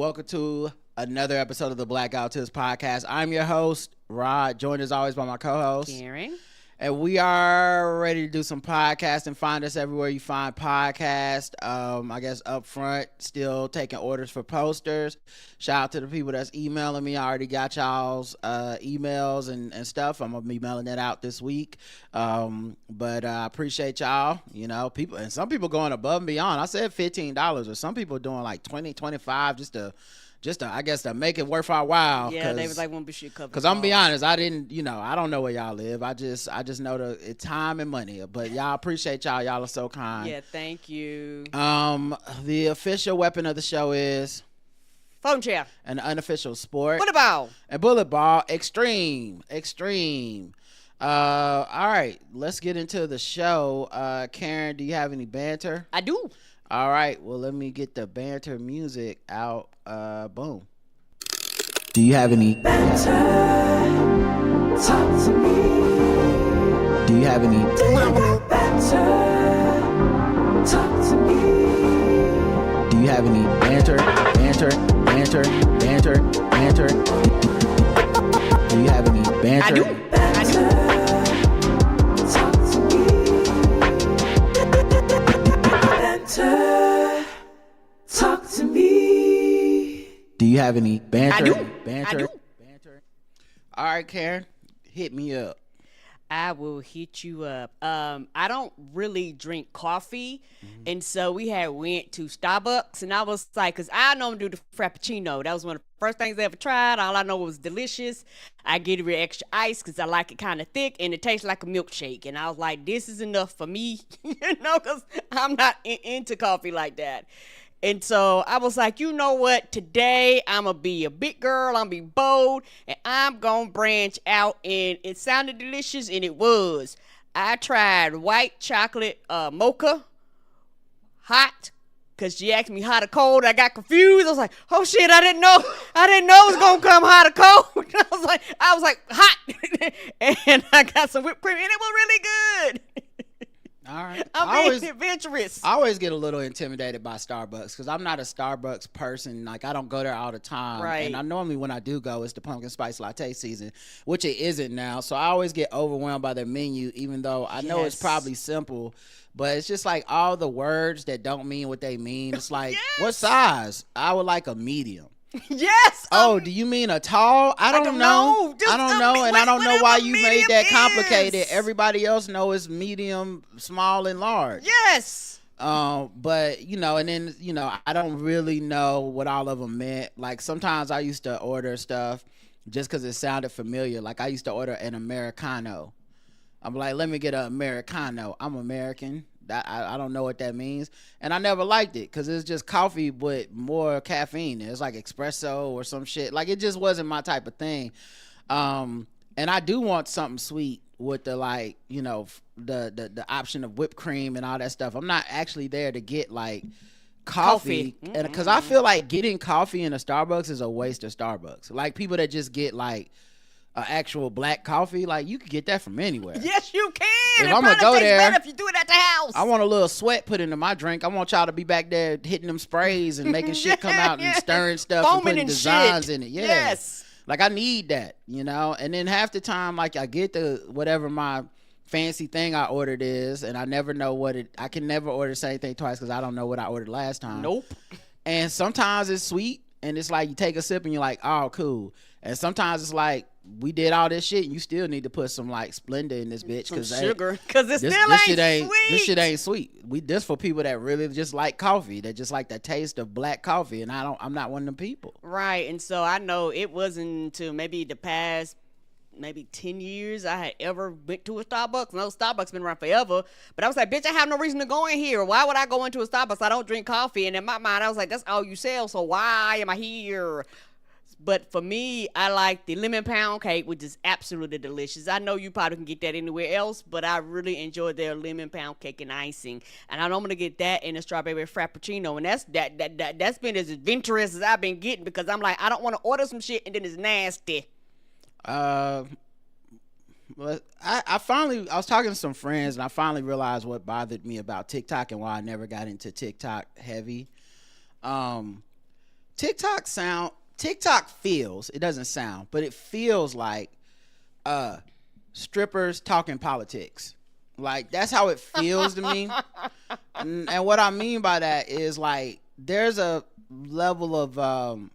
welcome to another episode of the Blackout Tips podcast. I'm your host, Rod, joined as always by my co-host, Karen. And we are ready to do some podcasting. Find us everywhere you find podcasts. I guess up front, still taking orders for posters. Shout out to the people that's emailing me. I already got y'all's emails and stuff. I'm going to be mailing that out this week. But I appreciate y'all. You know, people, and some people going above and beyond. I said $15, or some people doing like $20, $25 just to, I guess, to make it worth our while. Yeah, they was like, won't be shit covered. Because I'm gonna be honest, I didn't, I don't know where y'all live. I just know it's time and money. But y'all, appreciate y'all. Y'all are so kind. Yeah, thank you. The official weapon of the show is phone chair. An unofficial sport. Bullet ball. And bullet ball. Extreme. All right, let's get into the show. Karen, do you have any banter? I do. All right, well, let me get the banter music out. Boom. Do you have any banter? Talk to me. Do you have any banter? Talk to me. Do you have any banter? Do you have any banter? I do. Talk to me. Banter. Talk to me. Do you have any banter? I do. Banter. All right, Karen, hit me up. I will hit you up. I don't really drink coffee, and so we went to Starbucks, and I was like, because I normally do the Frappuccino. That was one of the first things I ever tried. All I know was delicious. I get it with extra ice because I like it kind of thick, and it tastes like a milkshake. And I was like, this is enough for me, because I'm not into coffee like that. And so I was like, you know what? Today, I'm going to be a big girl. I'm going to be bold. And I'm going to branch out. And it sounded delicious. And it was. I tried white chocolate mocha. Hot. Because she asked me hot or cold. I got confused. I was like, oh, shit. I didn't know it was going to come hot or cold. I was like, hot. And I got some whipped cream. And it was really good. All right. I'm being adventurous. I always get a little intimidated by Starbucks because I'm not a Starbucks person. Like, I don't go there all the time. Right. And I normally, when I do go, it's the pumpkin spice latte season, which it isn't now. So I always get overwhelmed by their menu, even though I know it's probably simple. But it's just like all the words that don't mean what they mean. It's like, what size? I would like a medium. Yes. Oh, do you mean a tall? I don't know. I don't know, and I don't know why you made that complicated. Everybody else knows it's medium, small, and large. Yes. But and then I don't really know what all of them meant. Like sometimes I used to order stuff just because it sounded familiar. Like I used to order an Americano. I'm like, let me get an Americano. I'm American. I don't know what that means, and I never liked it because it's just coffee with more caffeine. It's like espresso or some shit. Like it just wasn't my type of thing. And I do want something sweet with the the option of whipped cream and all that stuff. I'm not actually there to get like coffee, and because I feel like getting coffee in a Starbucks is a waste of Starbucks. Like people that just get like actual black coffee, like you could get that from anywhere. Yes, you can. If I'm gonna go there, if you do it at the house, I want a little sweat put into my drink. I want y'all to be back there hitting them sprays and making shit come out and stirring stuff and putting designs in it. Yeah. Yes, like I need that, And then half the time, like I get the whatever my fancy thing I ordered is, and I never know what it. I can never order the same thing twice because I don't know what I ordered last time. Nope. And sometimes it's sweet, and it's like you take a sip and you're like, oh, cool. And sometimes it's like, we did all this shit and you still need to put some like Splenda in this bitch because sugar, because this still ain't sweet. This shit ain't sweet. This for people that really just like coffee, that just like the taste of black coffee, and I'm not one of them people. Right. And so I know it wasn't until maybe the past 10 years I had ever went to a Starbucks. I know Starbucks been around forever, but I was like, bitch, I have no reason to go in here. Why would I go into a Starbucks? I don't drink coffee. And in my mind, I was like, that's all you sell, so why am I here? But for me, I like the lemon pound cake, which is absolutely delicious. I know you probably can get that anywhere else, but I really enjoy their lemon pound cake and icing. And I know I'm gonna get that in a strawberry frappuccino, and that's been as adventurous as I've been getting because I'm like, I don't want to order some shit and then it's nasty. But I was talking to some friends and I finally realized what bothered me about TikTok and why I never got into TikTok heavy. TikTok feels, it doesn't sound, but it feels like strippers talking politics. Like, that's how it feels to me. And what I mean by that is, like, there's a level of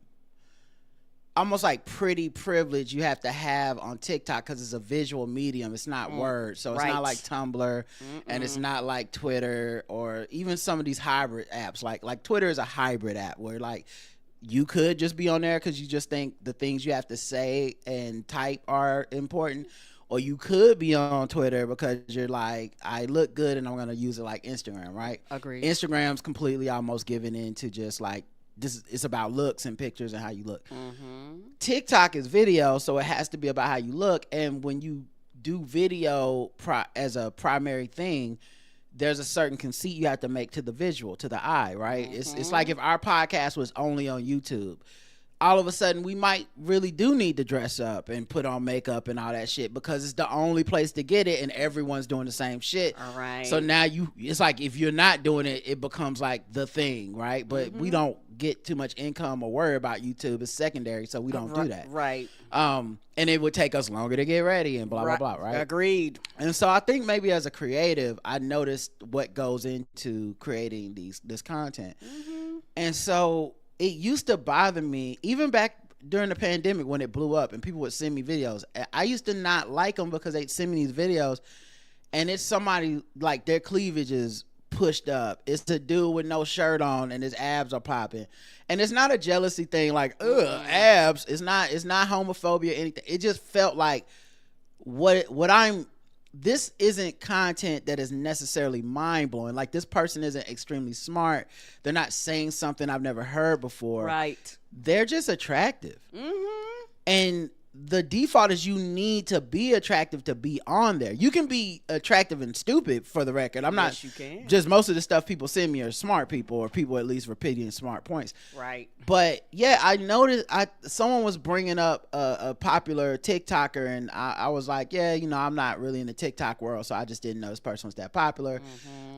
almost like pretty privilege you have to have on TikTok because it's a visual medium. It's not words. So it's not like Tumblr, and it's not like Twitter or even some of these hybrid apps. Like Twitter is a hybrid app where, like, you could just be on there because you just think the things you have to say and type are important. Or you could be on Twitter because you're like, I look good and I'm going to use it like Instagram, right? Agreed. Instagram's completely almost giving in to just like, it's about looks and pictures and how you look. TikTok is video, so it has to be about how you look. And when you do video as a primary thing, there's a certain conceit you have to make to the visual, to the eye, right? It's like if our podcast was only on YouTube, all of a sudden we might really do need to dress up and put on makeup and all that shit because it's the only place to get it and everyone's doing the same shit. All right. So now it's like if you're not doing it, it becomes like the thing, right? But we don't get too much income or worry about YouTube. It's secondary, so we don't do that. Right. And it would take us longer to get ready and blah, blah, blah, right? Agreed. And so I think maybe as a creative, I noticed what goes into creating this content. And so it used to bother me, even back during the pandemic when it blew up and people would send me videos. I used to not like them because they'd send me these videos and it's somebody like their cleavage is pushed up. It's a dude with no shirt on and his abs are popping. And it's not a jealousy thing like, abs. It's not homophobia or anything. It just felt like this isn't content that is necessarily mind-blowing. Like, this person isn't extremely smart. They're not saying something I've never heard before. Right. They're just attractive. And the default is you need to be attractive to be on there. You can be attractive and stupid, for the record. I'm not. You can. Just most of the stuff people send me are smart people or people at least repeating smart points. Right. But yeah, I noticed someone was bringing up a popular TikToker, and I was like, yeah, I'm not really in the TikTok world, so I just didn't know this person was that popular.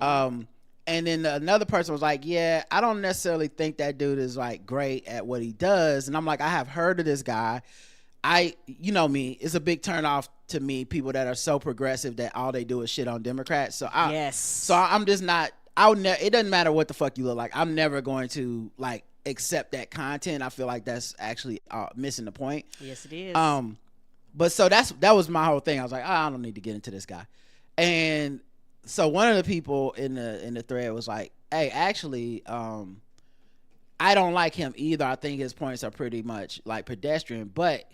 And then another person was like, yeah, I don't necessarily think that dude is like great at what he does. And I'm like, I have heard of this guy. You know me, it's a big turn off to me, people that are so progressive that all they do is shit on Democrats. So I'm just not, it doesn't matter what the fuck you look like. I'm never going to like accept that content. I feel like that's actually missing the point. Yes, it is. But so that was my whole thing. I was like, I don't need to get into this guy. And so one of the people in the thread was like, hey, actually, I don't like him either. I think his points are pretty much like pedestrian, but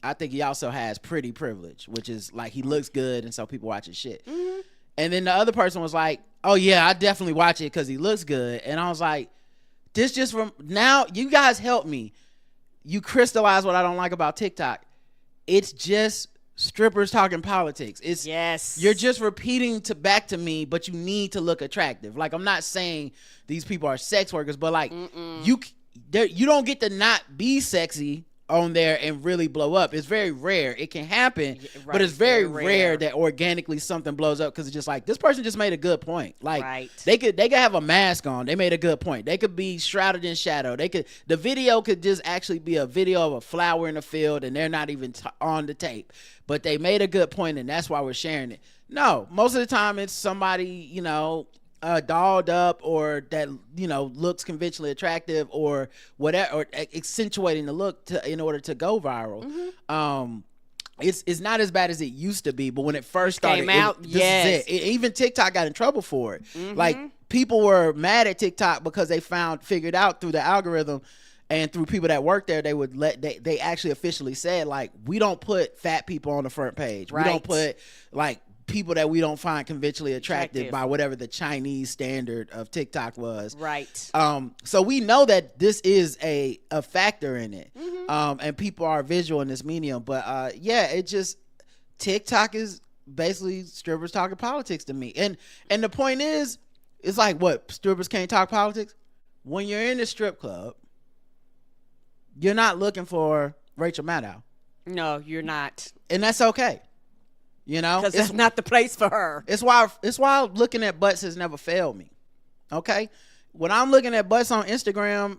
I think he also has pretty privilege, which is like he looks good and so people watch his shit. And then the other person was like, oh yeah, I definitely watch it because he looks good. And I was like, this just from now, you guys help me. You crystallize what I don't like about TikTok. It's just strippers talking politics. You're just repeating back to me, but you need to look attractive. Like, I'm not saying these people are sex workers, but like you don't get to not be sexy on there and really blow up. It's very rare. It can happen, but it's very rare that organically something blows up because it's just like, this person just made a good point. Like they could have a mask on. They made a good point. They could be shrouded in shadow. The video could just actually be a video of a flower in a field and they're not even on the tape, but they made a good point and that's why we're sharing it. No, most of the time it's somebody, dolled up or that looks conventionally attractive or whatever, or accentuating the look in order to go viral. It's not as bad as it used to be, but when it first started, came out, even TikTok got in trouble for it. Like, people were mad at TikTok because they figured out through the algorithm and through people that work there, they actually officially said, like, we don't put fat people on the front page. We don't put like people that we don't find conventionally attractive by whatever the Chinese standard of TikTok was. Right. So we know that this is a factor in it. And people are visual in this medium. But it just, TikTok is basically strippers talking politics to me. And the point is, it's like, what, strippers can't talk politics? When you're in the strip club, you're not looking for Rachel Maddow. No, you're not. And that's okay. Because that's not the place for her. It's why looking at butts has never failed me. Okay? When I'm looking at butts on Instagram,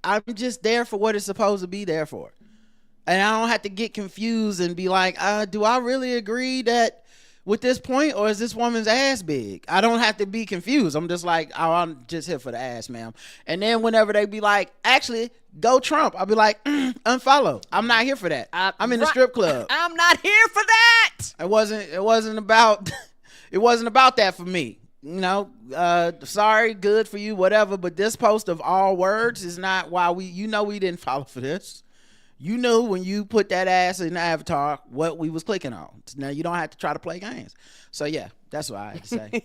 I'm just there for what it's supposed to be there for. And I don't have to get confused and be like, do I really agree that with this point, or is this woman's ass big? I don't have to be confused. I'm just like, oh, I'm just here for the ass, ma'am. And then whenever they be like, actually, go Trump, I'll be like, unfollow. I'm not here for that. I'm in the strip club. I'm not here for that. It wasn't about it wasn't about that for me. You know, sorry, good for you, whatever. But this post of all words is not why we didn't follow for this. You knew when you put that ass in the avatar what we was clicking on. Now you don't have to try to play games. So yeah, that's what I had to say.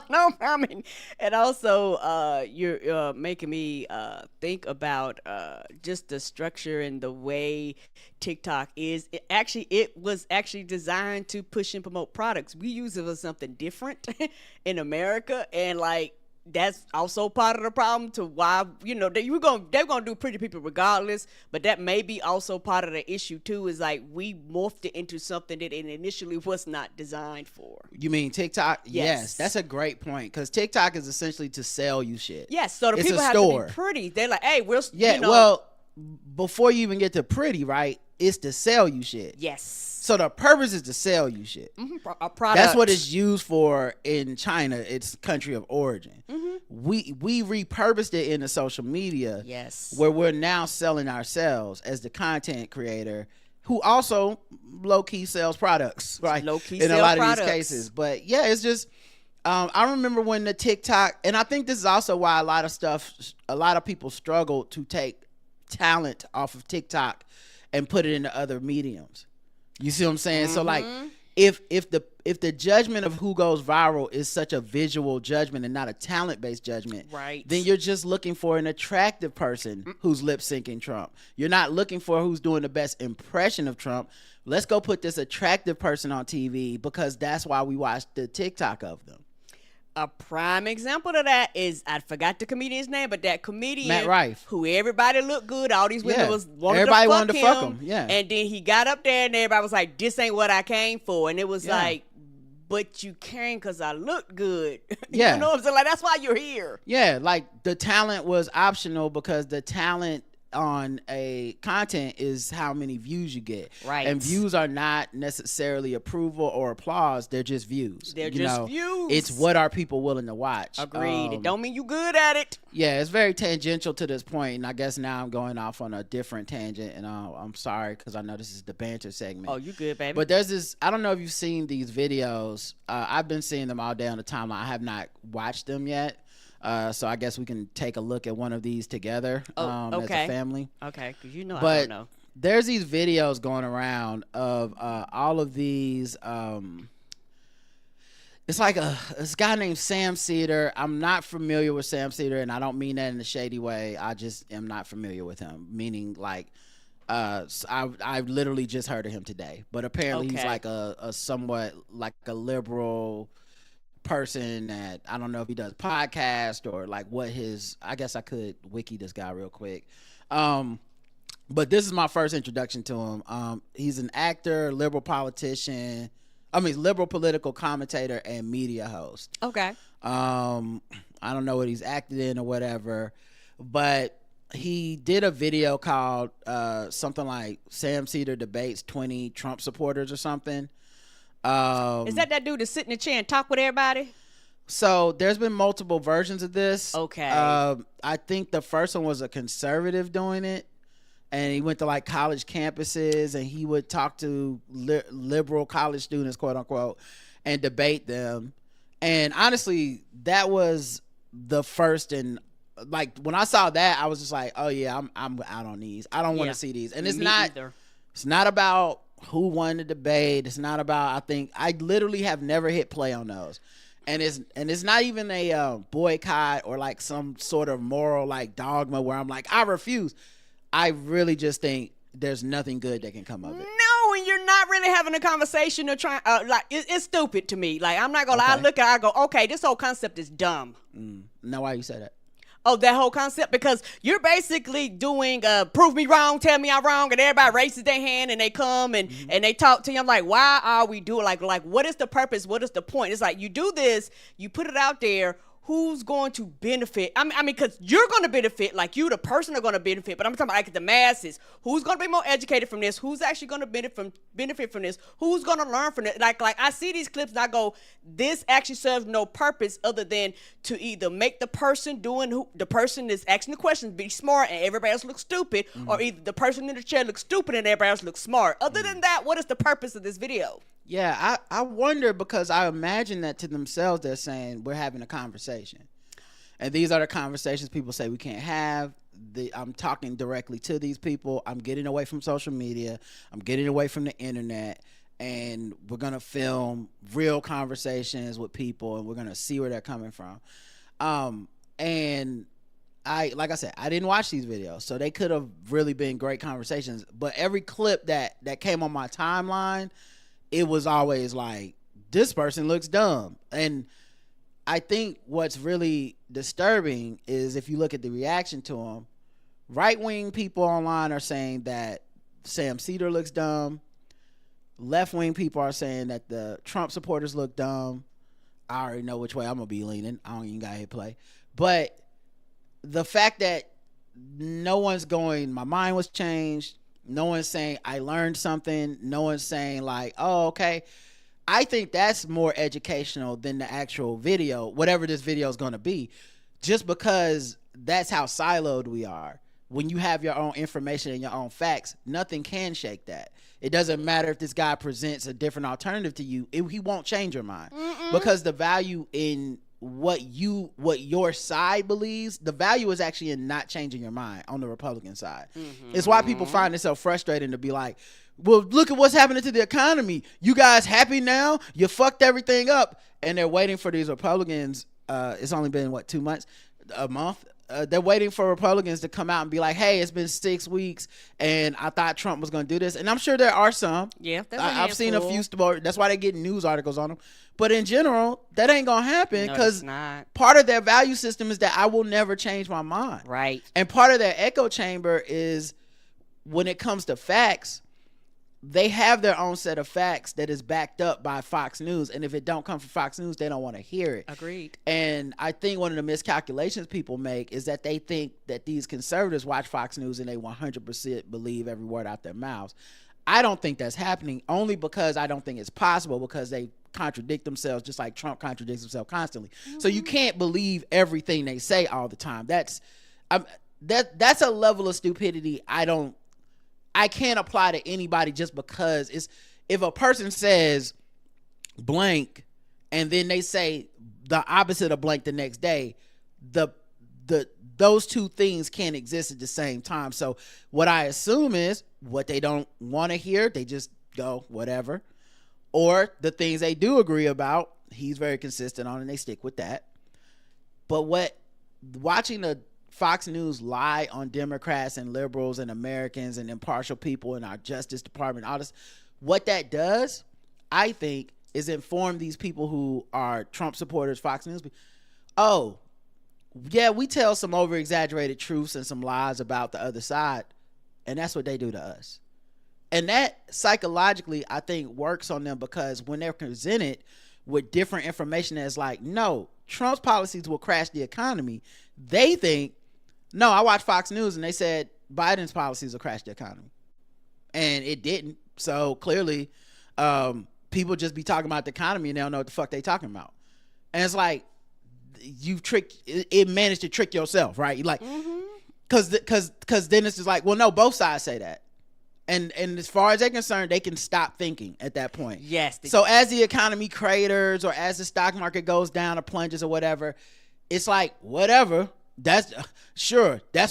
No, I mean, and also you're making me think about just the structure and the way TikTok is. It was actually designed to push and promote products. We use it for something different in America, and like, that's also part of the problem to why, they're gonna do pretty people regardless, but that may be also part of the issue too, is like we morphed it into something that it initially was not designed for. You mean TikTok? Yes. That's a great point, because TikTok is essentially to sell you shit. Yes, so the people have to be pretty. They're like, hey, well, before you even get to pretty, right, it's to sell you shit. Yes. So the purpose is to sell you shit. Mm-hmm. A product. That's what it's used for in China. It's country of origin. Mm-hmm. We repurposed it into social media. Yes. Where we're now selling ourselves as the content creator, who also low key sells products, right? Low key in a lot of these cases. But yeah, it's just I remember when the TikTok, and I think this is also why a lot of people struggle to take talent off of TikTok and put it into other mediums. You see what I'm saying? Mm-hmm. So like, if the judgment of who goes viral is such a visual judgment and not a talent-based judgment, right, then you're just looking for an attractive person who's lip-syncing Trump. You're not looking for who's doing the best impression of Trump. Let's go put this attractive person on TV, because that's why we watch the TikTok of them. A prime example of that is, I forgot the comedian's name, but that comedian, Matt Rife, who everybody looked good, all these women wanted to fuck him. Yeah. And then he got up there and everybody was like, this ain't what I came for. And it was like, but you came because I looked good. Yeah. You know what I'm saying? Like, that's why you're here. Yeah, like the talent was optional, because the talent on a content is how many views you get. Right. And views are not necessarily approval or applause. They're just views. They're just views. It's what are people willing to watch. Agreed. It don't mean you good at it. Yeah, it's very tangential to this point, and I guess now I'm going off on a different tangent, and I'm sorry, because I know this is the banter segment. Oh, you good, baby. But there's this, I don't know if you've seen these videos. I've been seeing them all day on the timeline. I have not watched them yet. So I guess we can take a look at one of these together as a family. Okay, because I don't know. There's these videos going around of all of these. It's like this guy named Sam Cedar. I'm not familiar with Sam Cedar, and I don't mean that in a shady way. I just am not familiar with him, meaning like I literally just heard of him today. But apparently he's like a somewhat like a liberal person that, I don't know if he does podcast or like what his, I guess I could wiki this guy real quick. But this is my first introduction to him. He's an actor, liberal politician, liberal political commentator and media host. Okay. I don't know what he's acted in or whatever, but he did a video called something like Sam Cedar debates 20 Trump supporters or something. Is that dude that sit in the chair and talk with everybody? So there's been multiple versions of this. Okay. I think the first one was a conservative doing it, and he went to like college campuses and he would talk to liberal college students, quote unquote, and debate them. And honestly, that was the first, and like when I saw that, I was just like, oh yeah, I'm out on these. I don't want to see these. And it's not about who won the debate. It's not about, I literally have never hit play on those. And it's not even a boycott or like some sort of moral like dogma where I'm like, I refuse. I really just think there's nothing good that can come of it. No, and you're not really having a conversation or trying, like, it's stupid to me. Like, I'm not gonna lie, I look at it, I go, okay, this whole concept is dumb. Now, why you say that? Oh, that whole concept? Because you're basically doing prove me wrong, tell me I'm wrong, and everybody raises their hand and they come and they talk to you. I'm like, why are we doing like what is the purpose? What is the point? It's like, you do this, you put it out there. who's going to benefit. I mean, because you're going to benefit, like you, the person, are going to benefit. But I'm talking about like the masses. Who's going to be more educated from this? Who's actually going to benefit from this? Who's going to learn from it? Like I see these clips and I go, this actually serves no purpose other than to either make the person the person that's asking the questions be smart and everybody else looks stupid, or either the person in the chair looks stupid and everybody else looks smart. Other than that, what is the purpose of this video? Yeah, I wonder, because I imagine that to themselves they're saying we're having a conversation. And these are the conversations people say we can't have. I'm talking directly to these people. I'm getting away from social media. I'm getting away from the internet. And we're going to film real conversations with people, and we're going to see where they're coming from. And like I said, I didn't watch these videos, so they could have really been great conversations. But every clip that came on my timeline, it was always like, this person looks dumb. And I think what's really disturbing is if you look at the reaction to them, right-wing people online are saying that Sam Cedar looks dumb. Left-wing people are saying that the Trump supporters look dumb. I already know which way I'm going to be leaning. I don't even got to hit play. But the fact that no one's going, my mind was changed. No one's saying I learned something. No one's saying like, oh, okay. I think that's more educational than the actual video, whatever this video is going to be, just because that's how siloed we are. When you have your own information and your own facts, nothing can shake that. It doesn't matter if this guy presents a different alternative to you. He won't change your mind. Because the value in what your side believes, the value is actually in not changing your mind on the Republican side. It's why people find it so frustrating to be like, well, look at what's happening to the economy. You guys happy now? You fucked everything up. And they're waiting for these Republicans. It's only been, what, 2 months? A month? They're waiting for Republicans to come out and be like, hey, it's been 6 weeks and I thought Trump was going to do this. And I'm sure there are some. Yeah, I've seen a few stories. That's why they get news articles on them. But in general, that ain't going to happen, because part of their value system is that I will never change my mind. Right. And part of their echo chamber is when it comes to facts, they have their own set of facts that is backed up by Fox News. And if it don't come from Fox News, they don't want to hear it. Agreed. And I think one of the miscalculations people make is that they think that these conservatives watch Fox News and they 100% believe every word out their mouths. I don't think that's happening, only because I don't think it's possible, because they contradict themselves just like Trump contradicts himself constantly. So you can't believe everything they say all the time. That's a level of stupidity I can't apply to anybody, just because if a person says blank and then they say the opposite of blank the next day, those two things can't exist at the same time. So what I assume is what they don't want to hear, they just go whatever, or the things they do agree about, he's very consistent on, and they stick with that. But watching the Fox News lie on Democrats and liberals and Americans and impartial people in our Justice Department, all this, what that does, I think, is inform these people who are Trump supporters, Fox News. Oh, yeah, we tell some over-exaggerated truths and some lies about the other side, and that's what they do to us. And that psychologically, I think, works on them, because when they're presented with different information that's like, no, Trump's policies will crash the economy, they think, no, I watched Fox News and they said Biden's policies will crash the economy. And it didn't. So clearly, people just be talking about the economy and they don't know what the fuck they talking about. And it's like, it managed to trick yourself, right? You like, cause then it's just like, well, no, both sides say that. And as far as they're concerned, they can stop thinking at that point. Yes. So as the economy craters or as the stock market goes down or plunges or whatever, it's like, whatever. That's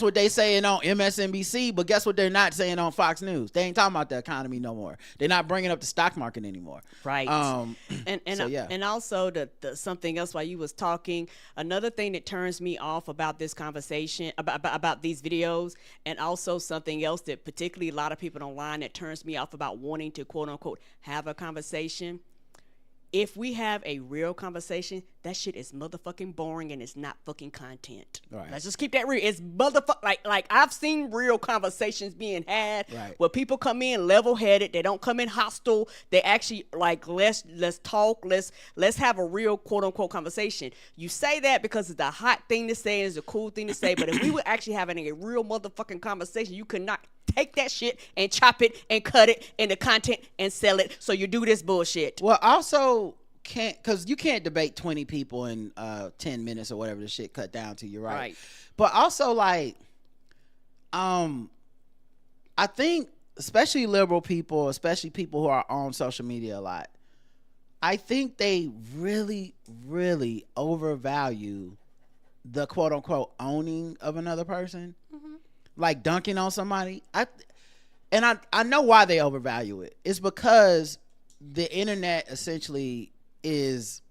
what they saying on MSNBC, but guess what they're not saying on Fox News? They ain't talking about the economy no more. They're not bringing up the stock market anymore. Right. And also the something else while you was talking, another thing that turns me off about this conversation about these videos, and also something else that particularly a lot of people online that turns me off about wanting to quote unquote have a conversation, if we have a real conversation, that shit is motherfucking boring and it's not fucking content. Right. Let's just keep that real. It's like I've seen real conversations being had where people come in level headed. They don't come in hostile. They actually like let's talk. Let's have a real quote unquote conversation. You say that because it's a hot thing to say, it's a cool thing to say. But if we were actually having a real motherfucking conversation, you could not take that shit and chop it and cut it into content and sell it. So you do this bullshit. Well, also because you can't debate 20 people in 10 minutes or whatever the shit cut down to. You're right. But also like, I think especially liberal people, especially people who are on social media a lot, I think they really, really overvalue the quote unquote owning of another person. Like dunking on somebody. I know why they overvalue it. It's because the internet essentially is,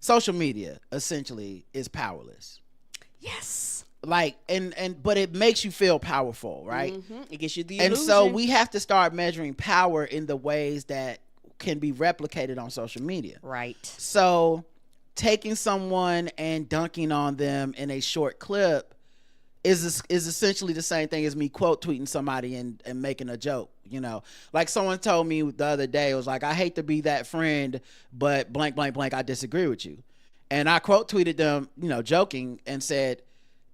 social media essentially is powerless. Yes. Like but it makes you feel powerful, right? It gives you the illusion. And so we have to start measuring power in the ways that can be replicated on social media. Right. So taking someone and dunking on them in a short clip is essentially the same thing as me quote tweeting somebody and making a joke. You know, like someone told me the other day, it was like, I hate to be that friend, but blank, blank, blank, I disagree with you. And I quote tweeted them, you know, joking, and said,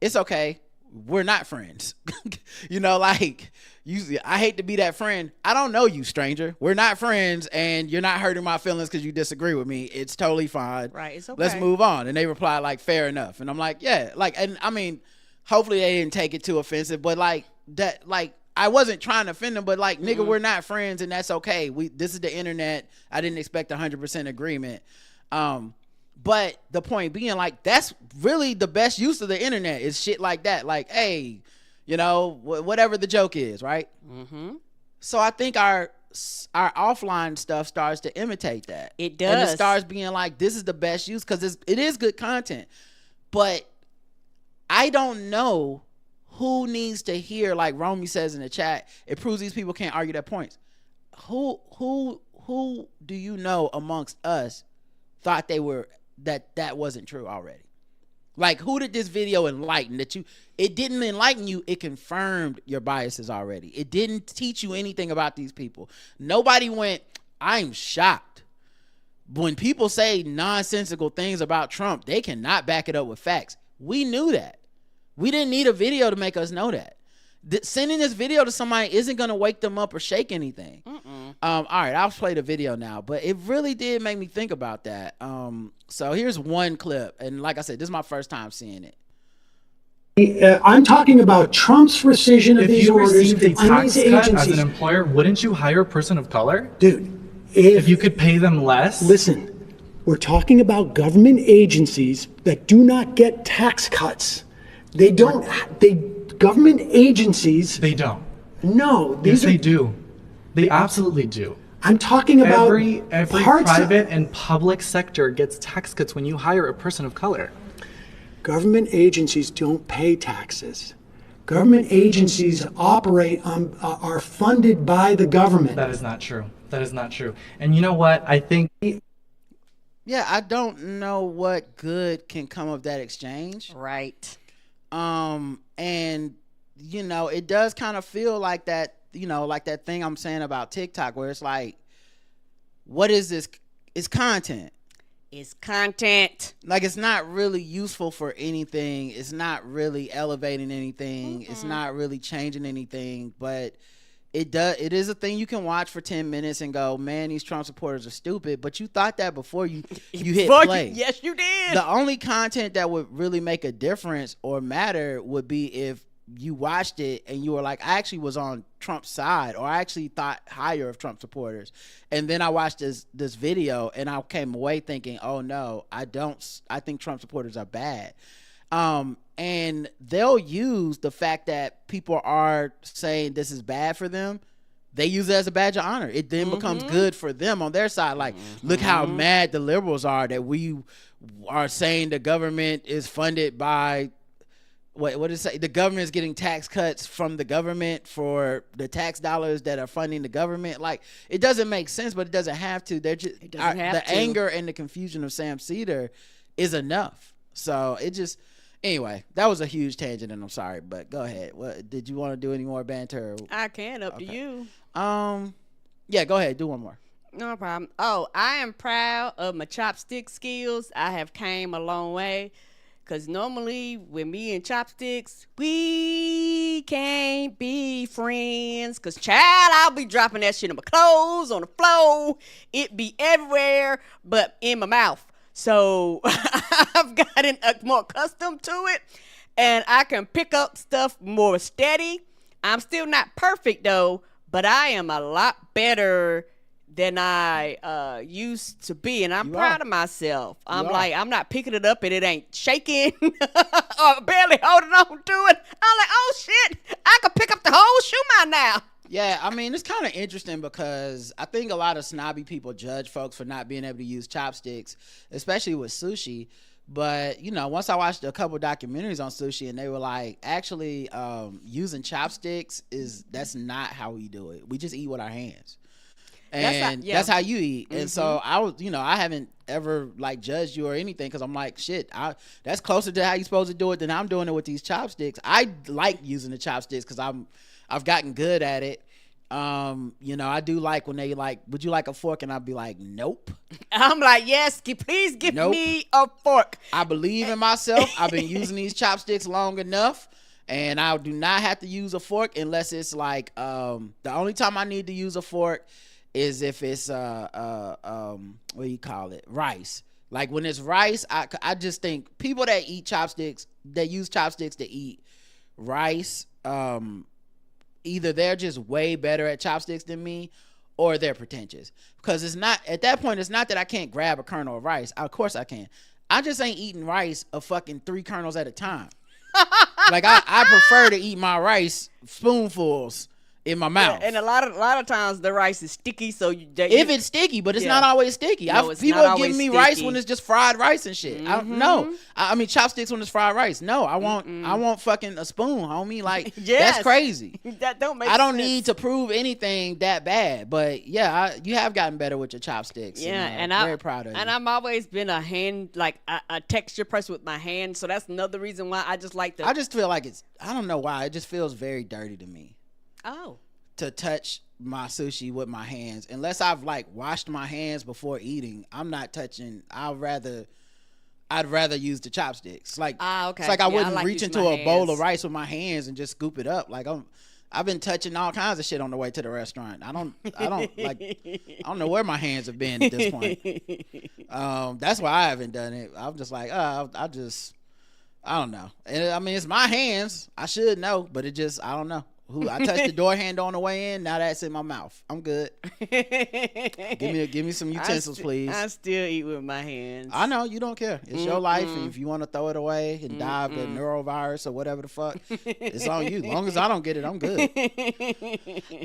it's okay, we're not friends. You know, like, usually I hate to be that friend. I don't know you, stranger. We're not friends, and you're not hurting my feelings because you disagree with me. It's totally fine. Right, it's okay. Let's move on. And they replied like, fair enough. And I'm like, yeah, like, and I mean, hopefully they didn't take it too offensive, but like that, like, I wasn't trying to offend them, but like, nigga, we're not friends, and that's okay. This is the internet. I didn't expect 100% agreement. But the point being, like, that's really the best use of the internet is shit like that. Like, hey, you know, whatever the joke is, right? So I think our offline stuff starts to imitate that. It does. And it starts being like, this is the best use because it is good content. But I don't know who needs to hear, like Romy says in the chat, it proves these people can't argue their points. Who do you know amongst us thought they were that wasn't true already? Like, who did this video enlighten? It didn't enlighten you, it confirmed your biases already. It didn't teach you anything about these people. Nobody went, I'm shocked. When people say nonsensical things about Trump, they cannot back it up with facts. We knew that. We didn't need a video to make us know that. Sending this video to somebody isn't going to wake them up or shake anything. All right, I'll play the video now, but it really did make me think about that. So here's one clip, and like I said, this is my first time seeing it. I'm talking about Trump's rescission of these orders. If you received a tax cut as an employer, wouldn't you hire a person of color? Dude, if you could pay them less? Listen, we're talking about government agencies that do not get tax cuts. They don't. Government agencies. They don't. No. Yes, they do. They absolutely do. I'm talking about every private and public sector gets tax cuts when you hire a person of color. Government agencies don't pay taxes. Government agencies operate on, are funded by the government. That is not true. That is not true. And you know what? I think. Yeah, I don't know what good can come of that exchange. Right. And you know, it does kind of feel like that, you know, like that thing I'm saying about TikTok where it's like, what is this? It's content. It's content. Like, it's not really useful for anything. It's not really elevating anything. It's not really changing anything, but it is a thing you can watch for 10 minutes and go, man, these Trump supporters are stupid. But you thought that before you hit play. Yes, you did. The only content that would really make a difference or matter would be if you watched it and you were like, I actually was on Trump's side, or I actually thought higher of Trump supporters. And then I watched this video and I came away thinking, oh no, I think Trump supporters are bad. And they'll use the fact that people are saying this is bad for them. They use it as a badge of honor. It then becomes good for them on their side. Like, look how mad the liberals are that we are saying the government is funded by what does it say? The government is getting tax cuts from the government for the tax dollars that are funding the government. Like, it doesn't make sense, but it doesn't have to. They're just the anger and the confusion of Sam Cedar is enough. So it just, anyway, that was a huge tangent, and I'm sorry, but go ahead. What did you want to do? Any more banter? I can, up to you. Yeah, go ahead. Do one more. No problem. Oh, I am proud of my chopstick skills. I have came a long way. Because normally, with me and Chopsticks, we can't be friends. Because, child, I'll be dropping that shit in my clothes, on the floor. It be everywhere, but in my mouth. So, I've gotten more accustomed to it. And I can pick up stuff more steady. I'm still not perfect, though. But I am a lot better than I used to be, and I'm proud of myself. I'm not picking it up and it ain't shaking or barely holding on to it. I'm like, oh shit, I could pick up the whole shoe mine now. Yeah, I mean, it's kind of interesting because I think a lot of snobby people judge folks for not being able to use chopsticks, especially with sushi. But, you know, once I watched a couple documentaries on sushi, and they were like, actually, using chopsticks that's not how we do it. We just eat with our hands. And that's how you eat. And so I haven't ever like judged you or anything, because I'm like, shit, that's closer to how you're supposed to do it than I'm doing it with these chopsticks. I like using the chopsticks because I've gotten good at it. I do like when they like, would you like a fork? And I'd be like, nope. I'm like, yes, please give me a fork. I believe in myself. I've been using these chopsticks long enough. And I do not have to use a fork unless it's like the only time I need to use a fork is if it's what do you call it, rice. Like when it's rice, I just think people that eat chopsticks, that use chopsticks to eat rice, either they're just way better at chopsticks than me, or they're pretentious. Because it's not, at that point, it's not that I can't grab a kernel of rice. Of course I can. I just ain't eating rice of fucking 3 kernels at a time. Like I prefer to eat my rice spoonfuls in my mouth. And a lot of times the rice is sticky, so if it's sticky, but it's not always sticky. No, people give me rice when it's just fried rice and shit. I mean chopsticks when it's fried rice. No, I want fucking a spoon, homie. Like that's crazy. That don't make sense. I don't need to prove anything that bad, but yeah, you have gotten better with your chopsticks. Yeah, and I'm very proud of you. And I've always been a hand, like a texture person with my hand, so that's another reason why I just like to. I just feel like I don't know why, it just feels very dirty to me. Oh. To touch my sushi with my hands, unless I've like washed my hands before eating, I'm not touching. I'd rather use the chopsticks. Like, okay. It's like I wouldn't reach into a bowl of rice with my hands and just scoop it up. Like I've been touching all kinds of shit on the way to the restaurant. I don't like, I don't know where my hands have been at this point. That's why I haven't done it. I'm just like, I don't know. And I mean, it's my hands. I should know, but I don't know. I touched the door handle on the way in. Now that's in my mouth. I'm good. Give me some utensils, please. I still eat with my hands. I know you don't care. It's your life, and if you want to throw it away and die of the neurovirus or whatever the fuck, it's on you. As long as I don't get it, I'm good.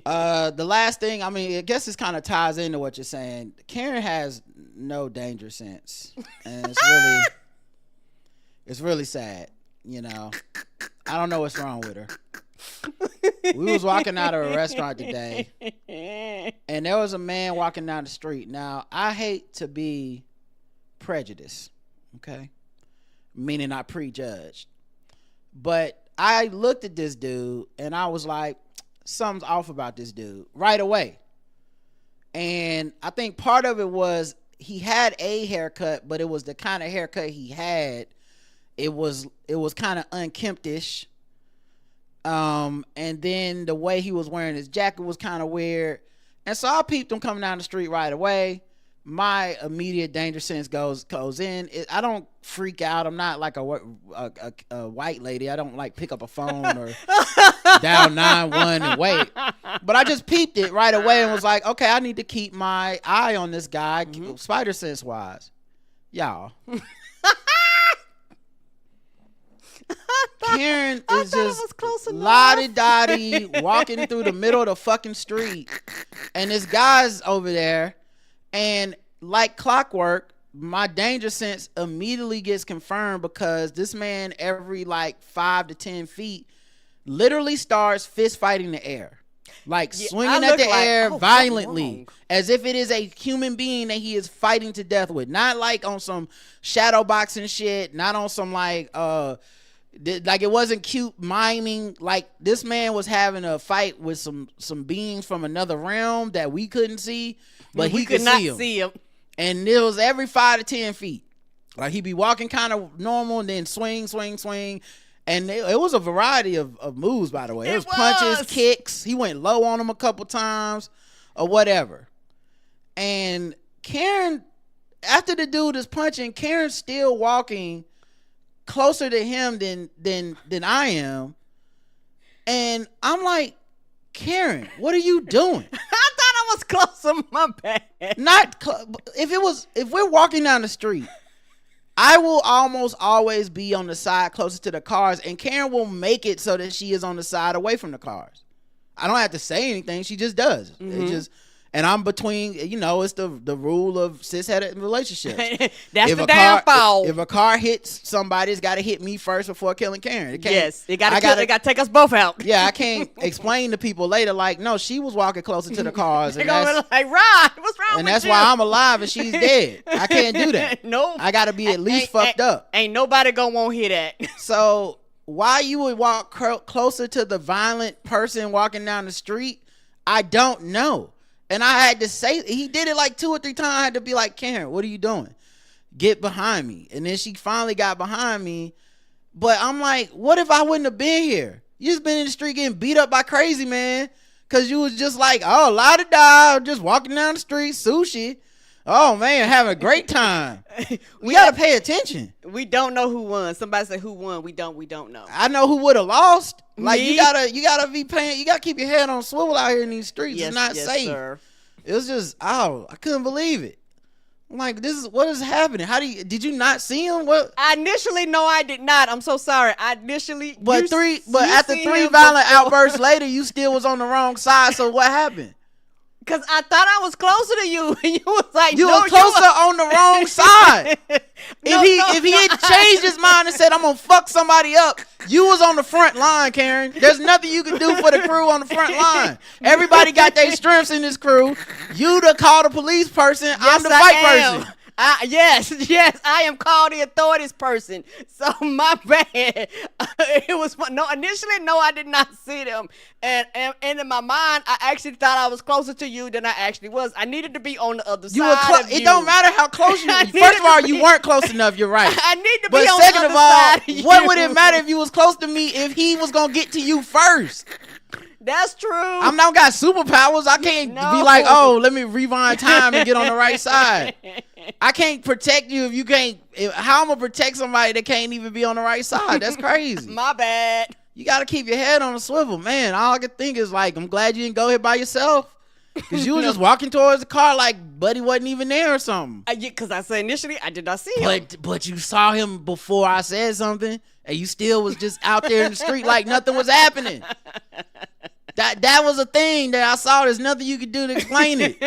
The last thing, I mean, I guess this kind of ties into what you're saying. Karen has no danger sense, and it's really sad. You know, I don't know what's wrong with her. We was walking out of a restaurant today, and there was a man walking down the street. Now, I hate to be prejudiced, okay? Meaning I prejudged. But I looked at this dude, and I was like, something's off about this dude right away. And I think part of it was he had a haircut, but it was the kind of haircut he had. It was kind of unkempt-ish. And then the way he was wearing his jacket was kind of weird. And so I peeped him coming down the street right away. My immediate danger sense goes in. I don't freak out. I'm not like a white lady. I don't like pick up a phone or dial 911 and wait. But I just peeped it right away and was like, okay, I need to keep my eye on this guy, spider sense wise. Y'all. Karen is just lottie-dottie walking through the middle of the fucking street, and this guy's over there, and like clockwork, my danger sense immediately gets confirmed because this man every like 5 to 10 feet literally starts fist fighting the air. Like swinging at the air violently as if it is a human being that he is fighting to death with. Not like on some shadow boxing shit, not on some like it wasn't cute miming. Like this man was having a fight with some beings from another realm that we couldn't see, but he could not see him. And it was every 5 to 10 feet. Like he'd be walking kind of normal and then swing. And it was a variety of moves, by the way. It was punches, kicks. He went low on him a couple times or whatever. And Karen, after the dude is punching, Karen's still walking closer to him than I am. And I'm like, Karen, what are you doing? I thought I was closer, my bad. If we're walking down the street, I will almost always be on the side closest to the cars, and Karen will make it so that she is on the side away from the cars. I don't have to say anything. She just does. And I'm between, it's the rule of cis-headed relationships. That's the downfall. If a car hits somebody, it's got to hit me first before killing Karen. It got to take us both out. Yeah, I can't explain to people later, like, no, she was walking closer to the cars. They're going to be like, Rod, what's wrong with you? And that's why I'm alive and she's dead. I can't do that. No. I got to be at least fucked up. Ain't nobody going to want to hear that. So why you would walk closer to the violent person walking down the street, I don't know. And I had to say, he did it like 2 or 3 times. I had to be like, Karen, what are you doing? Get behind me. And then she finally got behind me. But I'm like, what if I wouldn't have been here? You just been in the street getting beat up by crazy man. Cause you was just like, oh, la-da-da, just walking down the street, sushi. Oh man, having a great time. We gotta pay attention. We don't know who won. Somebody said who won. We don't know. I know who would have lost. Like Me? you gotta be paying. You gotta keep your head on swivel out here in these streets. It's not safe. Sir. It was just I couldn't believe it. I'm like, what is happening? Did you not see him? What? Initially, no, I did not. I'm so sorry. But after 3 violent outbursts later, you still was on the wrong side. So what happened? Because I thought I was closer to you, and you was like, you were closer on the wrong side. If he had changed his mind and said, I'm gonna fuck somebody up, you was on the front line, Karen. There's nothing you can do for the crew on the front line. Everybody got their strengths in this crew. You to call the police person. Yes, I'm the fight person. Yes, I am called the authorities person. So my bad. It was initially I did not see them, and in my mind I actually thought I was closer to you than I actually was. I needed to be on the other side of you. It don't matter how close you. First of all, you weren't close enough. You're right. I need to be on the other side of you. What would it matter if you was close to me if he was gonna get to you first? That's true. I'm not got superpowers. I can't be like, oh, let me rewind time and get on the right side. I can't protect you if you can't. How I'm gonna protect somebody that can't even be on the right side? That's crazy. My bad. You gotta keep your head on a swivel, man. All I could think is like, I'm glad you didn't go here by yourself, because you were just walking towards the car like Buddy wasn't even there or something. Because I said initially I did not see him. But you saw him before I said something, and you still was just out there in the street like nothing was happening. That was a thing that I saw. There's nothing you could do to explain it.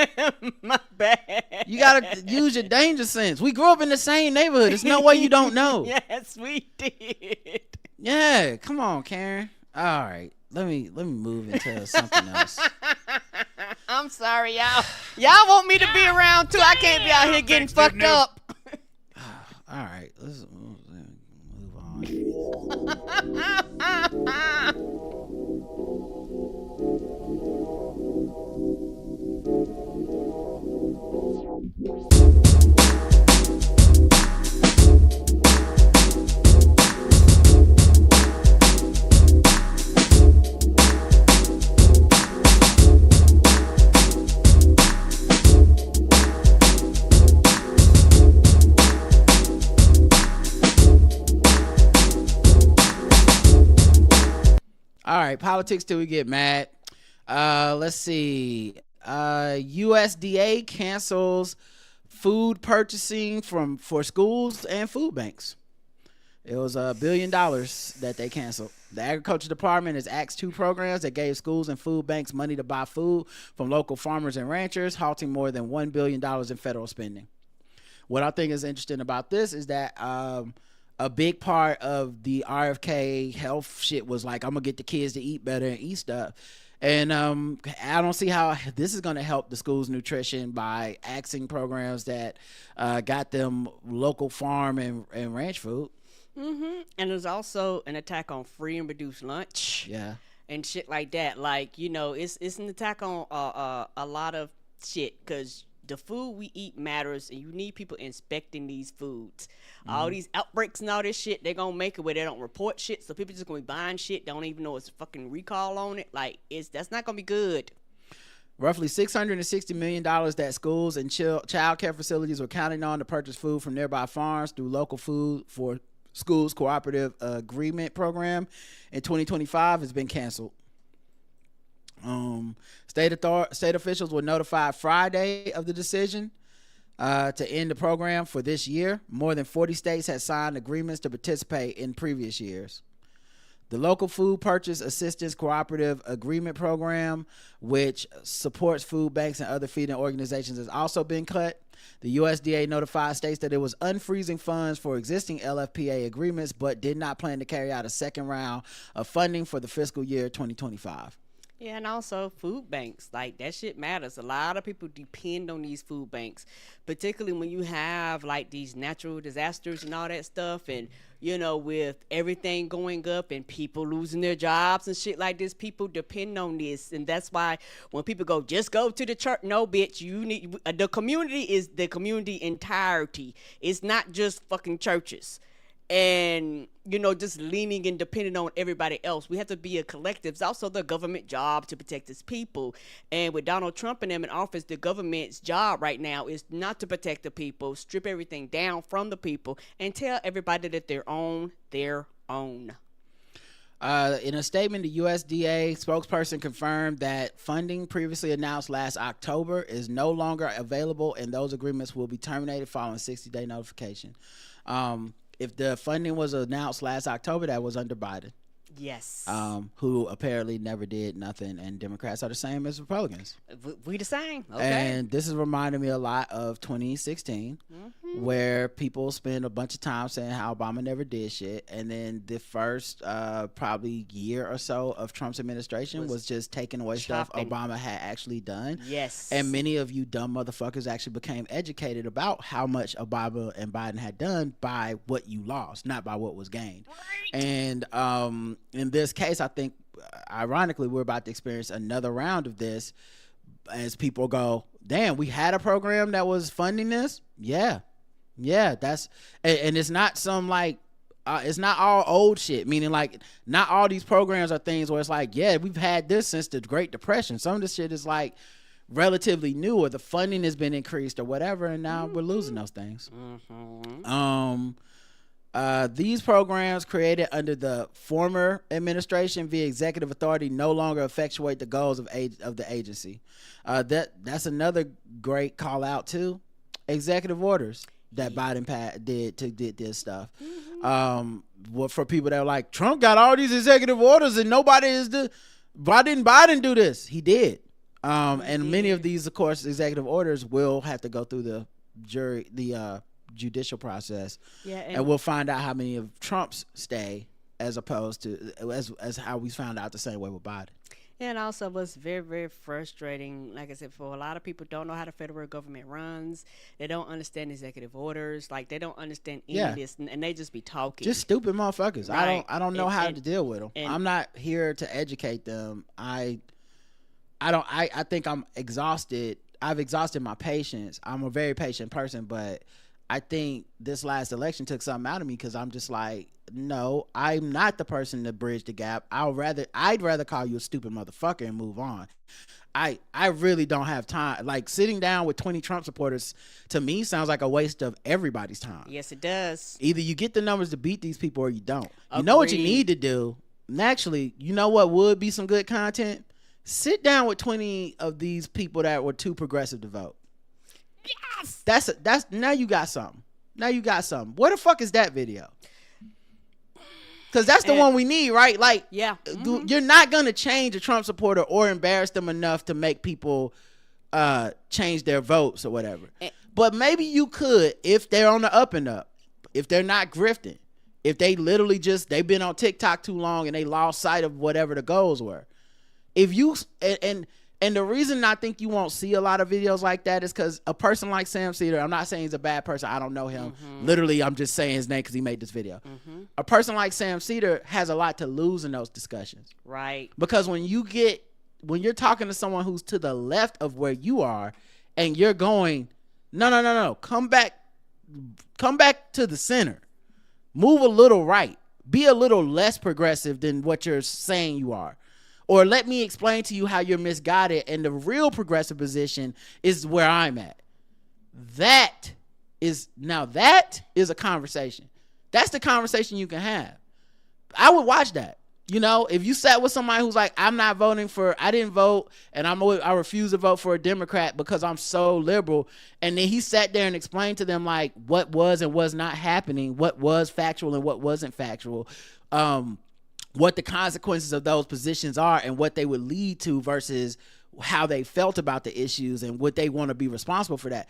My bad. You gotta use your danger sense. We grew up in the same neighborhood. There's no way you don't know. Yes, we did. Yeah, come on, Karen. All right, let me move into something else. I'm sorry, y'all. Y'all want me to be around too. I can't be out here getting fucked up. All right, let's move on. All right, politics till we get mad. Let's see. USDA cancels food purchasing for schools and food banks. It was $1 billion that they canceled. The Agriculture Department has axed 2 programs that gave schools and food banks money to buy food from local farmers and ranchers, halting more than $1 billion in federal spending. what I think is interesting about this is that a big part of the RFK health shit was like, I'm gonna get the kids to eat better and eat stuff. And I don't see how this is going to help the school's nutrition by axing programs that got them local farm and ranch food. Mm-hmm. And there's also an attack on free and reduced lunch. Yeah. And shit like that. Like, you know, it's an attack on a lot of shit, because the food we eat matters, and you need people inspecting these foods. All these outbreaks and all this shit, they're gonna make it where they don't report shit, so people just gonna be buying shit, don't even know it's a fucking recall on it. Like, that's not gonna be good. Roughly $660 million that schools and child care facilities were counting on to purchase food from nearby farms through local food for schools cooperative agreement program in 2025 has been canceled. State officials were notified Friday of the decision to end the program for this year. More than 40 states had signed agreements to participate in previous years. The local food purchase assistance cooperative agreement program, which supports food banks and other feeding organizations, has also been cut. The USDA notified states that it was unfreezing funds for existing LFPA agreements, but did not plan to carry out a second round of funding for the fiscal year 2025. Yeah, and also food banks. Like, that shit matters. A lot of people depend on these food banks, particularly when you have, like, these natural disasters and all that stuff. And, you know, with everything going up and people losing their jobs and shit like this, people depend on this. And that's why when people go, just go to the church. No, bitch, you need, the community is the community entirety. It's not just fucking churches. And, you know, just leaning and depending on everybody else. We have to be a collective. It's also the government job to protect its people. And with Donald Trump and them in office, the government's job right now is not to protect the people, strip everything down from the people, and tell everybody that they're on their own. In a statement, the USDA spokesperson confirmed that funding previously announced last October is no longer available, and those agreements will be terminated following 60-day notification. If the funding was announced last October, that was under Biden. Yes. Who apparently never did nothing, and Democrats are the same as Republicans. We the same. Okay. And this is reminding me a lot of 2016, where people spend a bunch of time saying how Obama never did shit, and then the first probably year or so of Trump's administration was just taking away stuff Obama had actually done. Yes. And many of you dumb motherfuckers actually became educated about how much Obama and Biden had done by what you lost, not by what was gained. Right. And in this case, I think, ironically, we're about to experience another round of this as people go, damn, we had a program that was funding this? Yeah, that's, and it's not some like, it's not all old shit, meaning like not all these programs are things where it's like, yeah, we've had this since the Great Depression. Some of this shit is like relatively new, or the funding has been increased or whatever, and now we're losing those things. These programs created under the former administration via executive authority no longer effectuate the goals of the agency. That's another great call out too. Executive orders that Biden did this stuff. For people that are like, Trump got all these executive orders and nobody why didn't Biden do this? He did. And many of these, of course, executive orders will have to go through the judicial process, and we'll find out how many of Trump's stay as opposed to as how we found out the same way with Biden. And also what's very, very frustrating, like I said, for a lot of people don't know how the federal government runs. They don't understand executive orders. Like, they don't understand any of this, and they just be talking. Just stupid motherfuckers. Right. I don't know how to deal with them. I'm not here to educate them. I think I'm exhausted. I've exhausted my patience. I'm a very patient person, but I think this last election took something out of me, because I'm just like, no, I'm not the person to bridge the gap. I'd rather call you a stupid motherfucker and move on. I really don't have time. Like, sitting down with 20 Trump supporters to me sounds like a waste of everybody's time. Yes, it does. Either you get the numbers to beat these people or you don't. You know what you need to do. And actually, you know what would be some good content? Sit down with 20 of these people that were too progressive to vote. Yes. That's now you got something. Where the fuck is that video? Because that's the one we need, right? Like, you're not going to change a Trump supporter or embarrass them enough to make people change their votes or whatever. But maybe you could if they're on the up and up, if they're not grifting, if they literally just, they've been on TikTok too long and they lost sight of whatever the goals were. If you, and the reason I think you won't see a lot of videos like that is because a person like Sam Cedar, I'm not saying he's a bad person. I don't know him. Literally, I'm just saying his name because he made this video. A person like Sam Cedar has a lot to lose in those discussions. Right. Because when you're talking to someone who's to the left of where you are and you're going, no, come back to the center. Move a little right. Be a little less progressive than what you're saying you are. Or let me explain to you how you're misguided and the real progressive position is where I'm at. That is a conversation. That's the conversation you can have. I would watch that. You know, if you sat with somebody who's like, I didn't vote and I refuse to vote for a Democrat because I'm so liberal. And then he sat there and explained to them like what was and was not happening, what was factual and what wasn't factual, what the consequences of those positions are and what they would lead to versus how they felt about the issues and would they want to be responsible for that.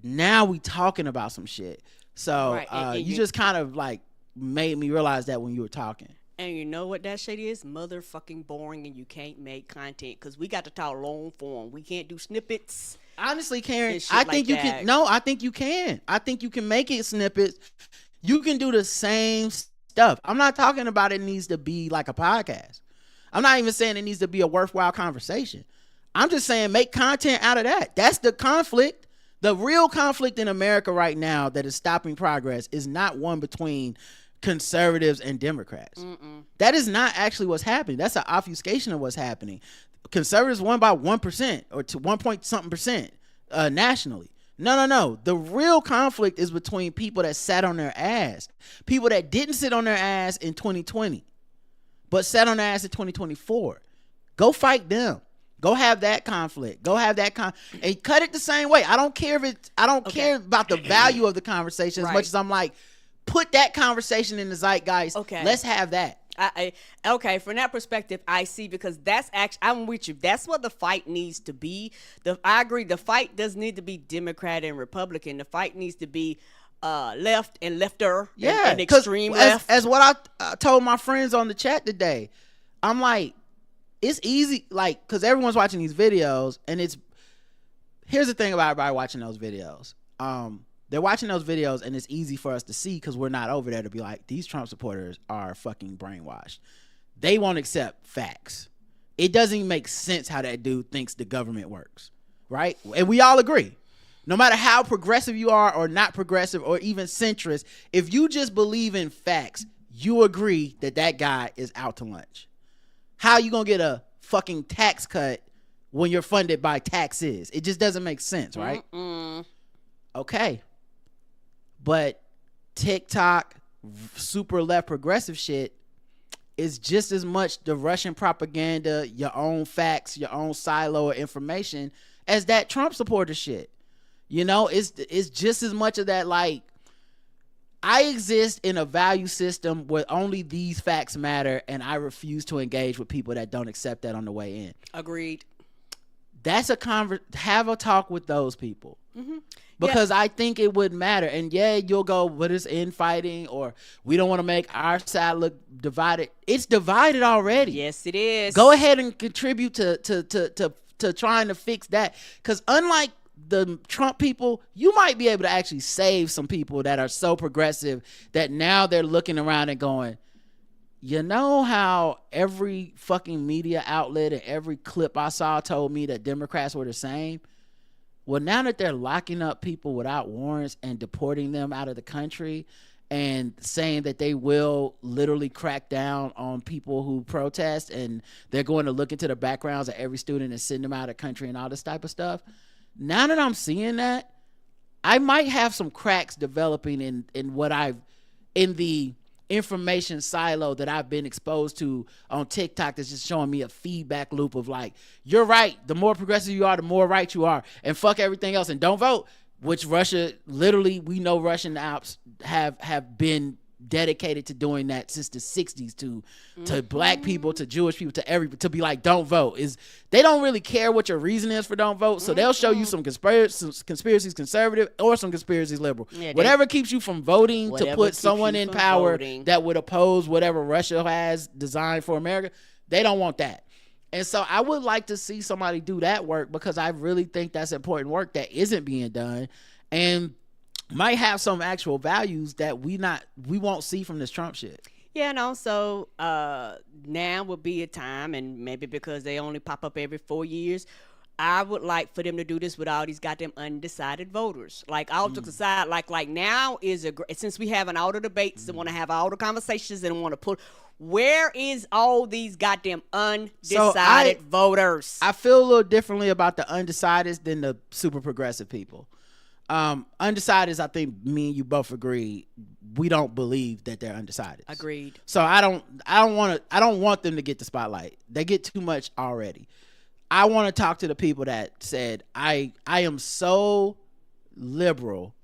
Now we talking about some shit. So Right. you just kind of like made me realize that when you were talking. And you know what that shit is? Motherfucking boring, and you can't make content because we got to talk long form. We can't do snippets. Honestly, Karen, and shit I think like you that. can. No, I think you can. I think you can make it snippets. You can do the same stuff. I'm not talking about it needs to be like a podcast. I'm not even saying it needs to be a worthwhile conversation. I'm just saying make content out of that. That's the conflict. The real conflict in America right now that is stopping progress is not one between conservatives and Democrats. That is not actually what's happening. That's an obfuscation of what's happening. Conservatives won by 1% or to 1 point something percent nationally. No. The real conflict is between people that sat on their ass. People that didn't sit on their ass in 2020, but sat on their ass in 2024. Go fight them. Go have that conflict. Go have that and cut it the same way. I don't care care about the value of the conversation as much as I'm like, put that conversation in the zeitgeist. Okay. Let's have that. Okay, from that perspective, I see, because that's actually, I'm with you. That's what the fight needs to be. I agree. The fight doesn't need to be Democrat and Republican. The fight needs to be left and lefter and extreme left. As what I told my friends on the chat today, I'm like, it's easy, like, because everyone's watching these videos, and here's the thing about everybody watching those videos. They're watching those videos and it's easy for us to see because we're not over there to be like, these Trump supporters are fucking brainwashed. They won't accept facts. It doesn't even make sense how that dude thinks the government works, right? And we all agree. No matter how progressive you are or not progressive or even centrist, if you just believe in facts, you agree that guy is out to lunch. How are you going to get a fucking tax cut when you're funded by taxes? It just doesn't make sense, right? Okay. But TikTok, super left progressive shit is just as much the Russian propaganda, your own facts, your own silo of information as that Trump supporter shit. You know, it's just as much of that, like, I exist in a value system where only these facts matter and I refuse to engage with people that don't accept that on the way in. Agreed. That's have a talk with those people. Because I think it would matter. And you'll go, but it's infighting, or we don't want to make our side look divided. It's divided already. Yes, it is. Go ahead and contribute to trying to fix that. Because unlike the Trump people, you might be able to actually save some people that are so progressive that now they're looking around and going, you know how every fucking media outlet and every clip I saw told me that Democrats were the same? Well, now that they're locking up people without warrants and deporting them out of the country and saying that they will literally crack down on people who protest, and they're going to look into the backgrounds of every student and send them out of the country and all this type of stuff. Now that I'm seeing that, I might have some cracks developing in the information silo that I've been exposed to on TikTok that's just showing me a feedback loop of like, you're right, the more progressive you are, the more right you are, and fuck everything else and don't vote, which Russia, literally, we know Russian ops have been dedicated to doing that since the 60s to black people, to Jewish people, to be like, don't vote. They don't really care what your reason is for don't vote, so they'll show you some conspiracies conservative or some conspiracies liberal. Yeah, whatever keeps you from voting to put someone in power that would oppose whatever Russia has designed for America, they don't want that. And so I would like to see somebody do that work, because I really think that's important work that isn't being done and might have some actual values that we won't see from this Trump shit. Yeah, and also now would be a time, and maybe because they only pop up every 4 years, I would like for them to do this with all these goddamn undecided voters. Like, all jokes aside, like now is since we having all the debates and want to have all the conversations and want to put, where is all these goddamn undecided voters? I feel a little differently about the undecideds than the super progressive people. Undecideds, I think me and you both agree, we don't believe that they're undecided. Agreed. So I don't want them to get the spotlight. They get too much already. I want to talk to the people that said, I am so liberal,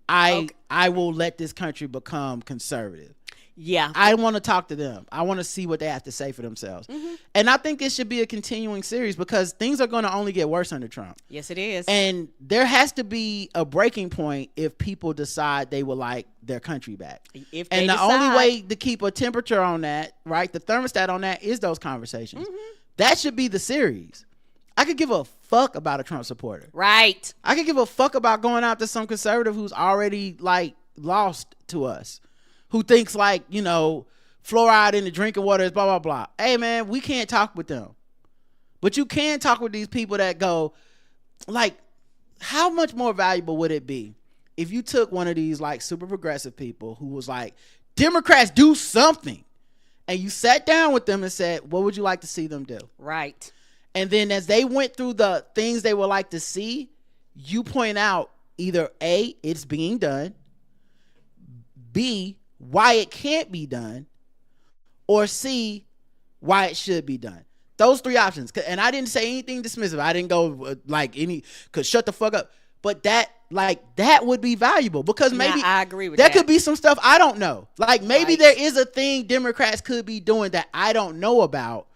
I will let this country become conservative. Yeah. I want to talk to them. I want to see what they have to say for themselves. Mm-hmm. And I think it should be a continuing series, because things are going to only get worse under Trump. Yes, it is. And there has to be a breaking point if people decide they would like their country back. And the only way to keep a temperature on that, right, the thermostat on that, is those conversations. Mm-hmm. That should be the series. I could give a fuck about a Trump supporter. Right. I could give a fuck about going out to some conservative who's already like lost to us, who thinks like, fluoride in the drinking water is blah, blah, blah. Hey, man, we can't talk with them. But you can talk with these people that go, like, how much more valuable would it be if you took one of these, like, super progressive people who was like, Democrats, do something. And you sat down with them and said, what would you like to see them do? Right. And then as they went through the things they would like to see, you point out either A, it's being done, B, why it can't be done, or C, why it should be done. Those three options. And I didn't say anything dismissive. I didn't go cause shut the fuck up. But that would be valuable, because maybe I agree with there that. could be some stuff I don't know. Like maybe there is a thing Democrats could be doing that I don't know about,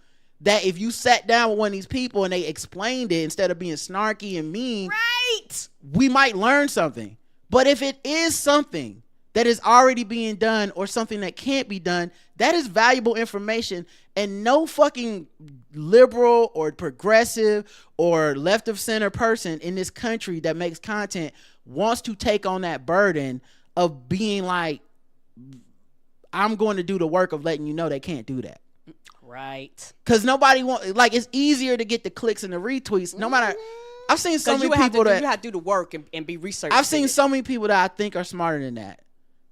that if you sat down with one of these people and they explained it instead of being snarky and mean, right, we might learn something. But if it is something that is already being done or something that can't be done, that is valuable information, and no fucking liberal or progressive or left of center person in this country that makes content wants to take on that burden of being like, I'm going to do the work of letting you know they can't do that. Right. Because nobody wants, like, it's easier to get the clicks and the retweets. No matter, I've seen so many people that you have to do the work and be researched. I've seen so many people that I think are smarter than that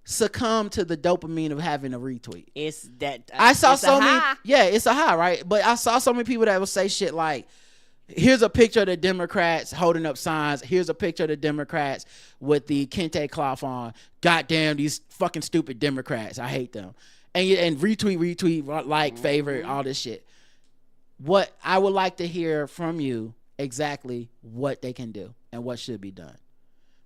succumb to the dopamine of having a retweet. It's that I saw so many. High. Yeah, it's a high, right? But I saw so many people that will say shit like, here's a picture of the Democrats holding up signs. Here's a picture of the Democrats with the kente cloth on. Goddamn, these fucking stupid Democrats. I hate them. And retweet, like, favorite, all this shit. What I would like to hear from you exactly what they can do and what should be done.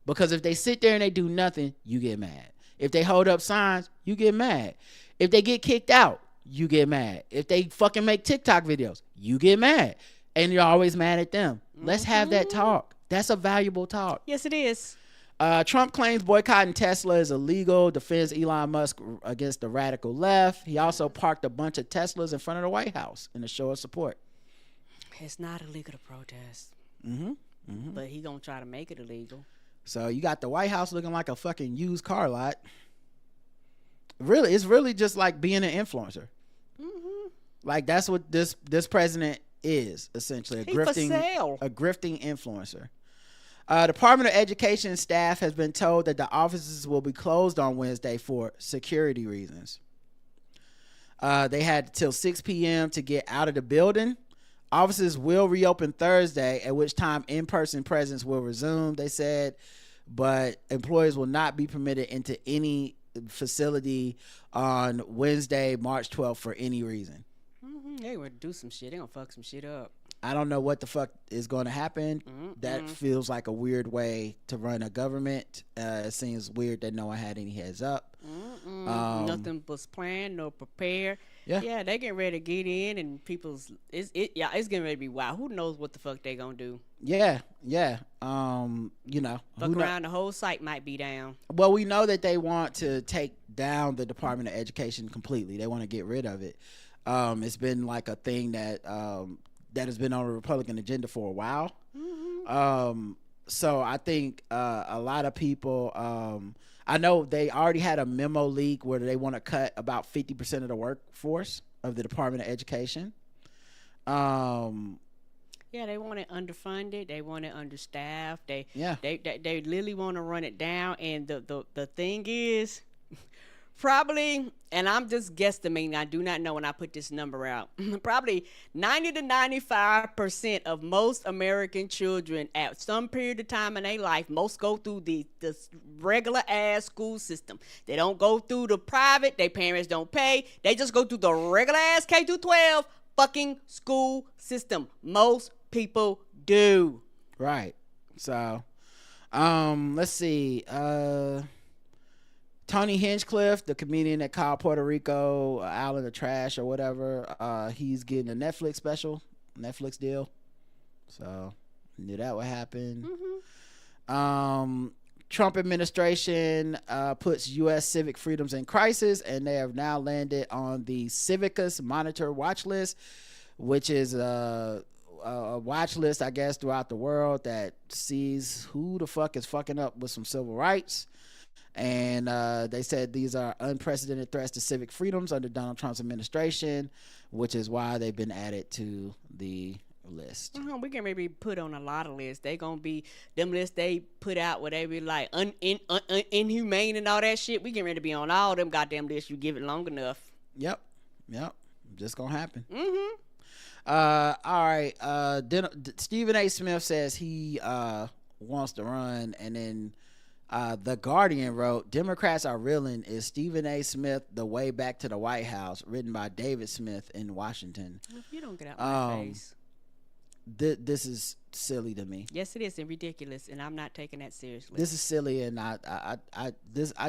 Because if they sit there and they do nothing, you get mad. If they hold up signs, you get mad. If they get kicked out, you get mad. If they fucking make TikTok videos, you get mad. And you're always mad at them. Let's have that talk. That's a valuable talk. Yes, it is. Trump claims boycotting Tesla is illegal, defends Elon Musk against the radical left. He also parked a bunch of Teslas in front of the White House in a show of support. It's not illegal to protest. Mm-hmm. Mm-hmm. But he gonna try to make it illegal. So you got the White House looking like a fucking used car lot. Really, it's really just like being an influencer. Mm-hmm. Like that's what this president is, essentially. A grifting influencer. Department of Education staff has been told that the offices will be closed on Wednesday for security reasons. They had till 6 p.m. to get out of the building. Offices will reopen Thursday, at which time in-person presence will resume, they said, but employees will not be permitted into any facility on Wednesday, March 12th for any reason. Mm-hmm. They would do some shit. They gonna fuck some shit up. I don't know what the fuck is going to happen. That feels like a weird way to run a government. It seems weird that no one had any heads up. Nothing was planned nor prepared. Yeah, they getting ready to get in, and it's getting ready to be wild. Who knows what the fuck they gonna do? Yeah. Fuck around, the whole site might be down. Well, we know that they want to take down the Department of Education completely. They want to get rid of it. It's been like a thing that has been on the Republican agenda for a while. So I think a lot of people, I know they already had a memo leak where they want to cut about 50% of the workforce of the Department of Education. Yeah, they want it underfunded. They want it understaffed. They literally want to run it down. And the thing is, probably, and I'm just guesstimating, I do not know when I put this number out, probably 90 to 95% of most American children at some period of time in their life, most go through the regular ass school system. They don't go through the private. Their parents don't pay. They just go through the regular ass K through 12 fucking school system. Most people do. Right. So, let's see. Tony Hinchcliffe, the comedian that called Puerto Rico island of trash or whatever, he's getting a Netflix deal. So, knew that would happen. Trump administration puts U.S. civic freedoms in crisis, and they have now landed on the Civicus Monitor watch list, which is a watch list, I guess, throughout the world that sees who the fuck is fucking up with some civil rights. And they said these are unprecedented threats to civic freedoms under Donald Trump's administration, which is why they've been added to the list. We can maybe put on a lot of lists. They gonna be them lists they put out where they be like inhumane and all that shit. We get ready to be on all them goddamn lists. You give it long enough. Yep. Just gonna happen. All right. Stephen A. Smith says he wants to run, and then The Guardian wrote, Democrats are reeling. Is Stephen A. Smith the way back to the White House? Written by David Smith in Washington. If you don't get out my face. This is silly to me. Yes, it is, and ridiculous, and I'm not taking that seriously. This is silly, and I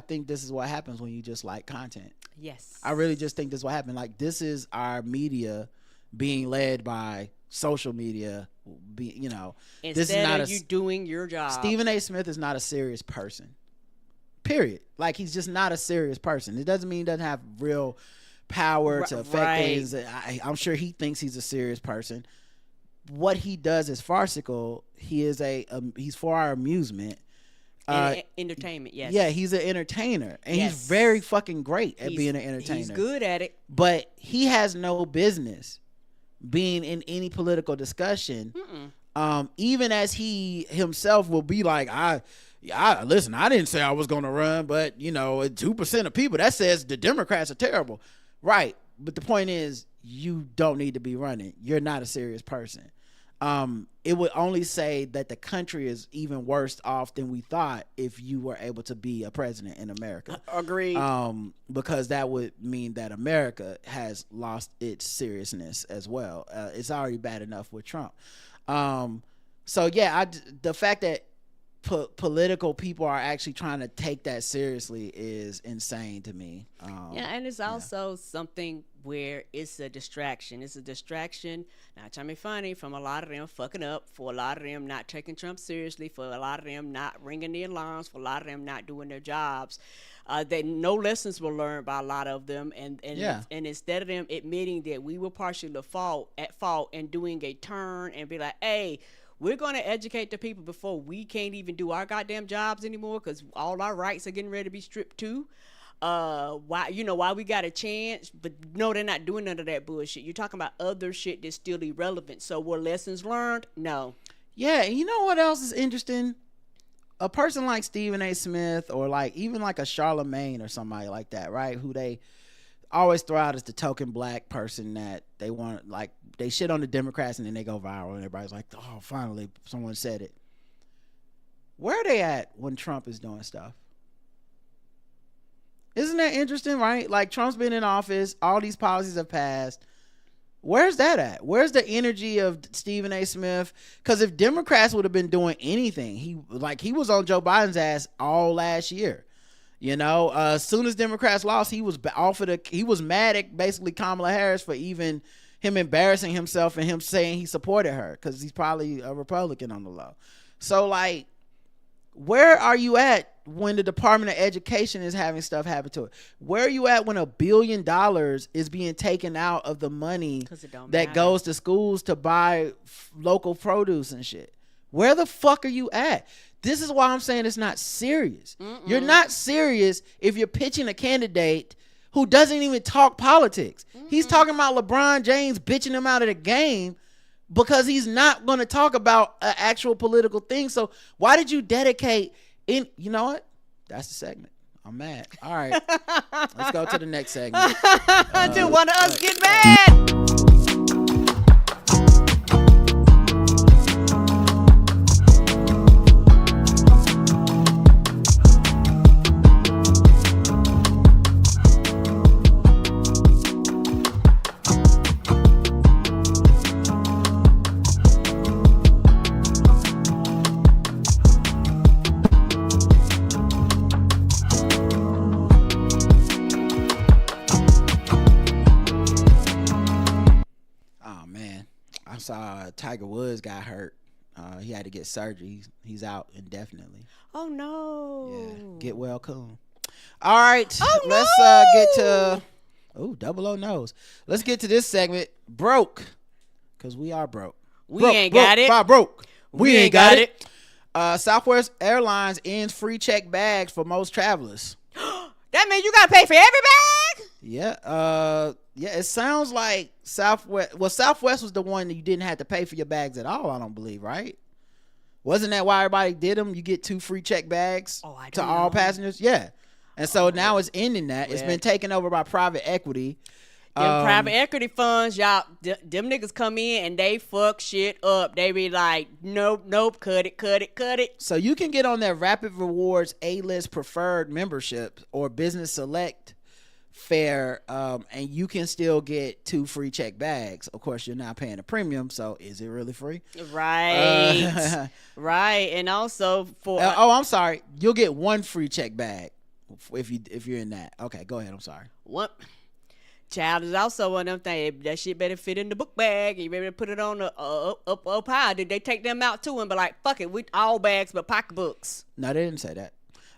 think this is what happens when you just like content. Yes. I really just think this is what happened. Like, this is our media being led by social media. Instead this is not of you doing your job. Stephen A. Smith is not a serious person. Period. Like, he's just not a serious person. It doesn't mean he doesn't have real power to affect things. I'm sure he thinks he's a serious person. What he does is farcical. He's for our amusement. Entertainment, yes. Yeah, he's an entertainer. And he's very fucking great at being an entertainer. He's good at it. But he has no business being in any political discussion. Even as he himself will be like, listen, I didn't say I was going to run, but 2% of people, that says the Democrats are terrible. Right. But the point is, you don't need to be running. You're not a serious person. It would only say that the country is even worse off than we thought if you were able to be a president in America. Agreed. Because that would mean that America has lost its seriousness as well. It's already bad enough with Trump. The fact that political people are actually trying to take that seriously is insane to me. And it's also something where it's a distraction. It's a distraction, not trying to be funny, from a lot of them fucking up, for a lot of them not taking Trump seriously, for a lot of them not ringing the alarms, for a lot of them not doing their jobs. No lessons were learned by a lot of them, and instead of them admitting that we were partially at fault and doing a turn and be like, hey, we're going to educate the people before we can't even do our goddamn jobs anymore because all our rights are getting ready to be stripped too. Why we got a chance, but no, they're not doing none of that bullshit. You're talking about other shit that's still irrelevant. So were lessons learned? No. Yeah, and you know what else is interesting? A person like Stephen A. Smith, or like even like a Charlemagne or somebody like that, right? Who they always throw out as the token black person that they want, like, they shit on the Democrats and then they go viral and everybody's like, oh, finally someone said it. Where are they at when Trump is doing stuff? Isn't that interesting, right? Like, Trump's been in office, all these policies have passed. Where's that at? Where's the energy of Stephen A. Smith? Because if Democrats would have been doing anything, he was on Joe Biden's ass all last year. You know, as soon as Democrats lost, he was he was mad at basically Kamala Harris for even him embarrassing himself and him saying he supported her because he's probably a Republican on the low. So like, where are you at when the Department of Education is having stuff happen to it? Where are you at when $1 billion is being taken out of the money that goes to schools to buy local produce and shit? Where the fuck are you at? This is why I'm saying it's not serious. You're not serious if you're pitching a candidate who doesn't even talk politics. He's talking about LeBron James bitching him out of the game because he's not going to talk about an actual political thing. So why did you dedicate in? You know what? That's the segment. I'm mad. All right. Let's go to the next segment. Do one of us get mad? Tiger Woods got hurt. He had to get surgery. He's out indefinitely. Oh no. Yeah. Get well cool. All right. Oh, let's no! Get to double O knows. Let's get to this segment. Broke. Because we are broke. We ain't got it. Broke. We ain't got it. Southwest Airlines ends free check bags for most travelers. That means you gotta pay for every bag? Yeah. Yeah, it sounds like Southwest. Well, Southwest was the one that you didn't have to pay for your bags at all, I don't believe, right? Wasn't that why everybody did them? You get 2 free check bags to all passengers? Yeah. And so now it's ending that. Yeah. It's been taken over by private equity. Them private equity funds, y'all, them niggas come in and they fuck shit up. They be like, nope, cut it. So you can get on that Rapid Rewards A-List Preferred membership or Business Select fare, and you can still get 2 free check bags. Of course, you're not paying a premium, so is it really free? Right. Right. And also for I'm sorry, you'll get 1 free check bag if you're in that. Okay, go ahead. I'm sorry. What? Child is also one of them things. That shit better fit in the book bag. You better put it on the up high. Did they take them out too and be like, fuck it, we all bags but pocketbooks? No, they didn't say that.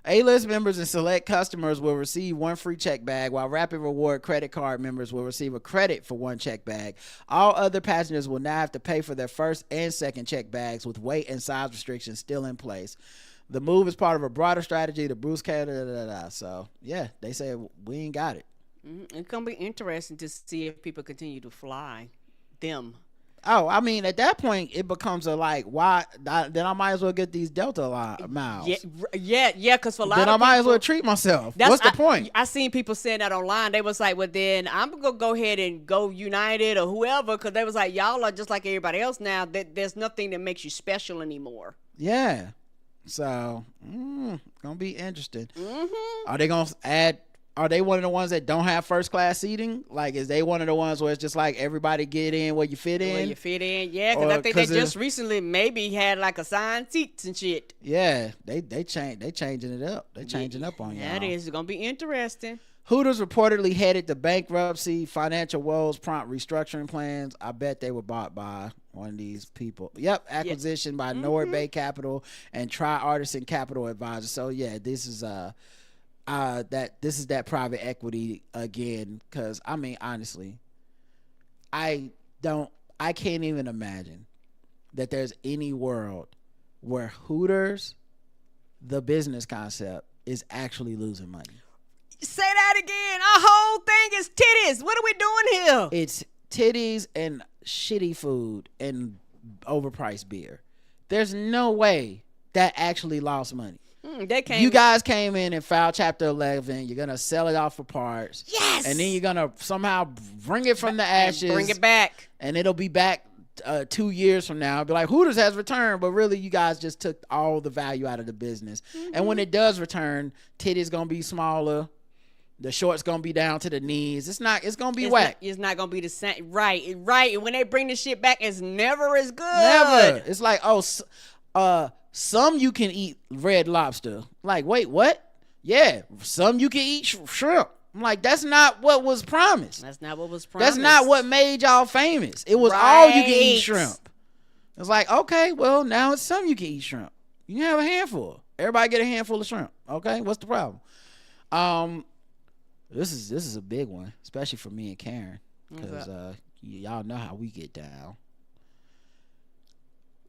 A-list members and select customers will receive 1 free check bag, while Rapid Reward credit card members will receive a credit for 1 check bag. All other passengers will now have to pay for their first and second check bags, with weight and size restrictions still in place. The move is part of a broader strategy to boost Canada. So, yeah, they say we ain't got it. It's going to be interesting to see if people continue to fly them. Oh, I mean, at that point, it becomes a like, why? Then I might as well get these Delta miles. Yeah, because for a lot of people. Then I might as well treat myself. What's the point? I seen people saying that online. They was like, well, then I'm going to go ahead and go United or whoever, because they was like, y'all are just like everybody else now. There's nothing that makes you special anymore. Yeah. So, going to be interesting. Mm-hmm. Are they going to add... Are they one of the ones that don't have first class seating? Like, is they one of the ones where it's just like everybody get in where you fit in? Where you fit in, yeah. Because I think they just recently maybe had like assigned seats and shit. Yeah, they changing it up. They changing up on y'all. That is gonna be interesting. Hooters reportedly headed to bankruptcy, financial woes, prompt restructuring plans. I bet they were bought by one of these people. Yep, acquisition by Nord Bay Capital and Tri-Artisan Capital Advisors. So yeah, this is that private equity again, because I mean, honestly, I can't even imagine that there's any world where Hooters, the business concept, is actually losing money. Say that again. Our whole thing is titties. What are we doing here? It's titties and shitty food and overpriced beer. There's no way that actually lost money. You guys came in and filed Chapter 11. You're going to sell it off for parts. Yes. And then you're going to somehow bring it from the ashes. Bring it back. And it'll be back 2 years from now. It'll be like, Hooters has returned. But really, you guys just took all the value out of the business. And when it does return, titties going to be smaller. The shorts going to be down to the knees. It's going to be whack. It's not going to be the same. Right. And when they bring the shit back, it's never as good. Never. It's like, some you can eat Red Lobster. Like, wait, what? Yeah, some you can eat shrimp. I'm like, that's not what was promised. That's not what was promised. That's not what made y'all famous. It was all you can eat Right. shrimp. It's like, okay, well, now it's some you can eat shrimp. You can have a handful. Everybody get a handful of shrimp. Okay, what's the problem? This is a big one, especially for me and Karen, because y'all know how we get down.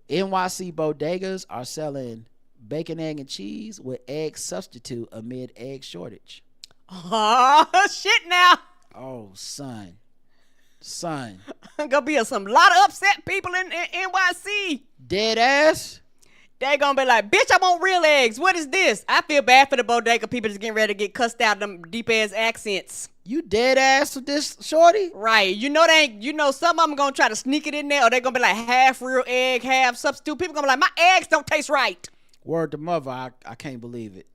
NYC bodegas are selling bacon, egg, and cheese with egg substitute amid egg shortage. Oh, shit now. Oh, son. Gonna be some lot of upset people in NYC. Dead ass? They gonna be like, bitch, I want real eggs. What is this? I feel bad for the bodega people that's getting ready to get cussed out them deep ass accents. You dead ass with this shorty? Right. You know they ain't, you know some of them gonna try to sneak it in there, or they gonna be like half real egg, half substitute. People gonna be like, my eggs don't taste right. Word to mother, I can't believe it.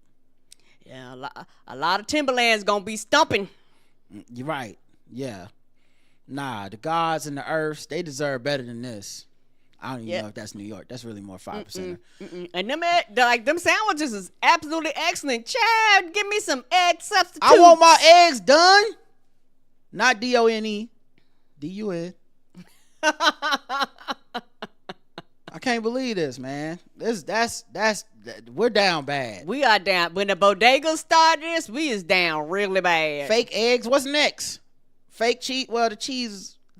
Yeah, a lot of Timberlands gonna be stumping. You're right. Yeah. Nah, the gods and the earths, they deserve better than this. I don't even know if that's New York. That's really more 5%. And them sandwiches is absolutely excellent. Chad, give me some egg substitute. I want my eggs done. Not DONE. DUN. I can't believe this, man. We're down bad. We are down. When the bodegas start this, we is down really bad. Fake eggs. What's next? Fake cheese. Well,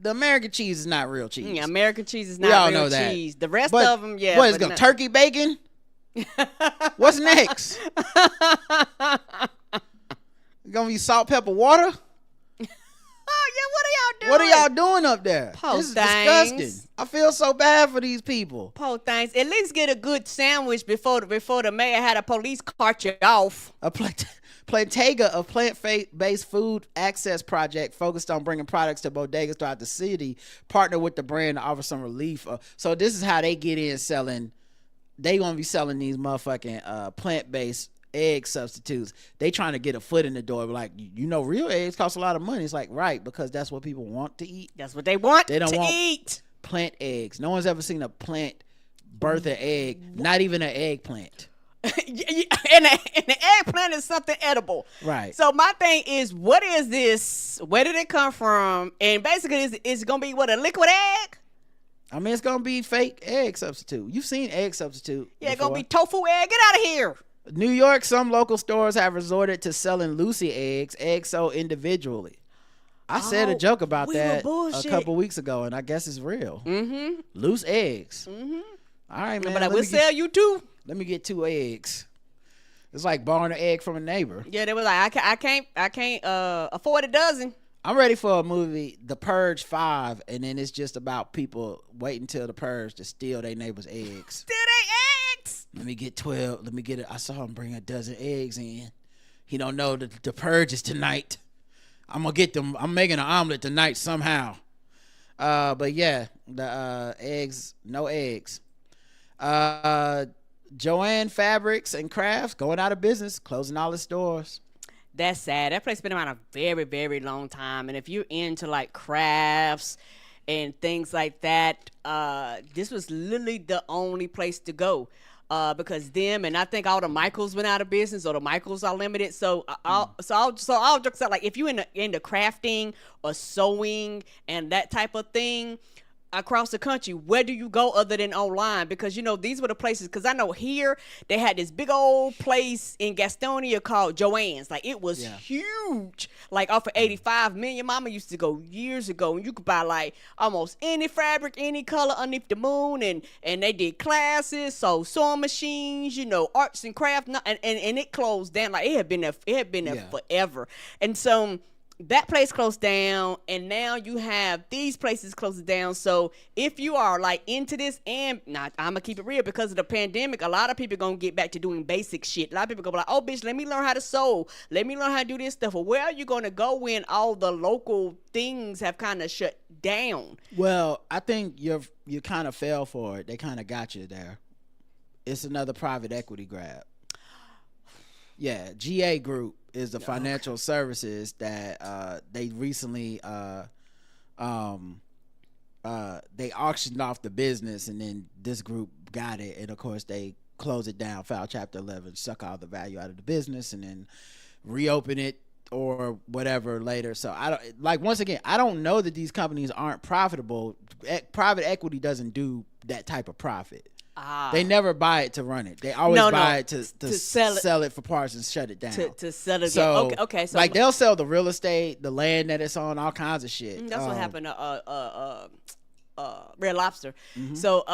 the American cheese is not real cheese. Yeah, American cheese is We not all real know that. cheese. The rest But of them, yeah. what is but going no. turkey bacon? What's next? Gonna be salt, pepper, water? Oh yeah, what are y'all doing? What are y'all doing up there? Po This is things. disgusting. I feel so bad for these people. Po things. At least get a good sandwich before the mayor had a police cart you off. A Plantega, a plant-based food access project focused on bringing products to bodegas throughout the city, partnered with the brand to offer some relief. So this is how they get in selling. They gonna be selling these motherfucking plant-based egg substitutes. They trying to get a foot in the door. Like, you know, real eggs cost a lot of money. It's like, right, because that's what people want to eat. That's what they want They don't to want eat. plant eggs. No one's ever seen a plant birth an egg, not even an eggplant. and the eggplant is something edible. Right. So my thing is, what is this? Where did it come from? And basically, is it going to be what, a liquid egg? I mean, it's going to be fake egg substitute. You've seen egg substitute Yeah, it's before. going to be tofu egg. Get out of here. New York, some local stores have resorted to selling Lucy eggs sold individually. I said a joke about we were that a bullshit. couple weeks ago, and I guess it's real. Mm-hmm. Loose eggs. Mm-hmm. All right, man. But I will sell you too. Let me get 2 eggs. It's like borrowing an egg from a neighbor. Yeah, they was like, I can't afford a dozen. I'm ready for a movie, The Purge 5, and then it's just about people waiting till the purge to steal their neighbor's eggs. Steal they eggs. Let me get 12. Let me get it. I saw him bring a dozen eggs in. He don't know that the purge is tonight. I'm gonna get them. I'm making an omelet tonight somehow. But yeah, the eggs, no eggs. Joanne Fabrics and Crafts going out of business, closing all its stores. That's sad. That place been around a very, very long time. And if you're into like crafts and things like that, this was literally the only place to go. Because them and I think all the Michaels went out of business, or the Michaels are limited. So I'll just say, like, if you're into crafting or sewing and that type of thing across the country, where do you go other than online? Because, you know, these were the places, because I know here they had this big old place in Gastonia called Joanne's. Like, it was huge, like off of 85. Me and your mama used to go years ago, and you could buy like almost any fabric, any color underneath the moon, and they did classes, so sewing machines, you know, arts and crafts, and it closed down. Like, it had been there forever. And so that place closed down, and now you have these places closed down. So if you are like into this, and not, I'm gonna keep it real, because of the pandemic, a lot of people gonna get back to doing basic shit. A lot of people gonna be like, oh bitch, let me learn how to sew, let me learn how to do this stuff. Well, where are you gonna go when all the local things have kind of shut down? Well, I think you kind of fell for it. They kind of got you there. It's another private equity grab. Yeah, GA Group is the financial services that they recently they auctioned off the business, and then this group got it, and of course they close it down, file Chapter 11, suck all the value out of the business, and then reopen it or whatever later. So I don't, like, once again, I don't know that these companies aren't profitable. Private equity doesn't do that type of profit. They never buy it to run it. They always buy it to sell it for parts and shut it down. To sell it. So, okay. So like, they'll sell the real estate, the land that it's on, all kinds of shit. That's what happened to Red Lobster. So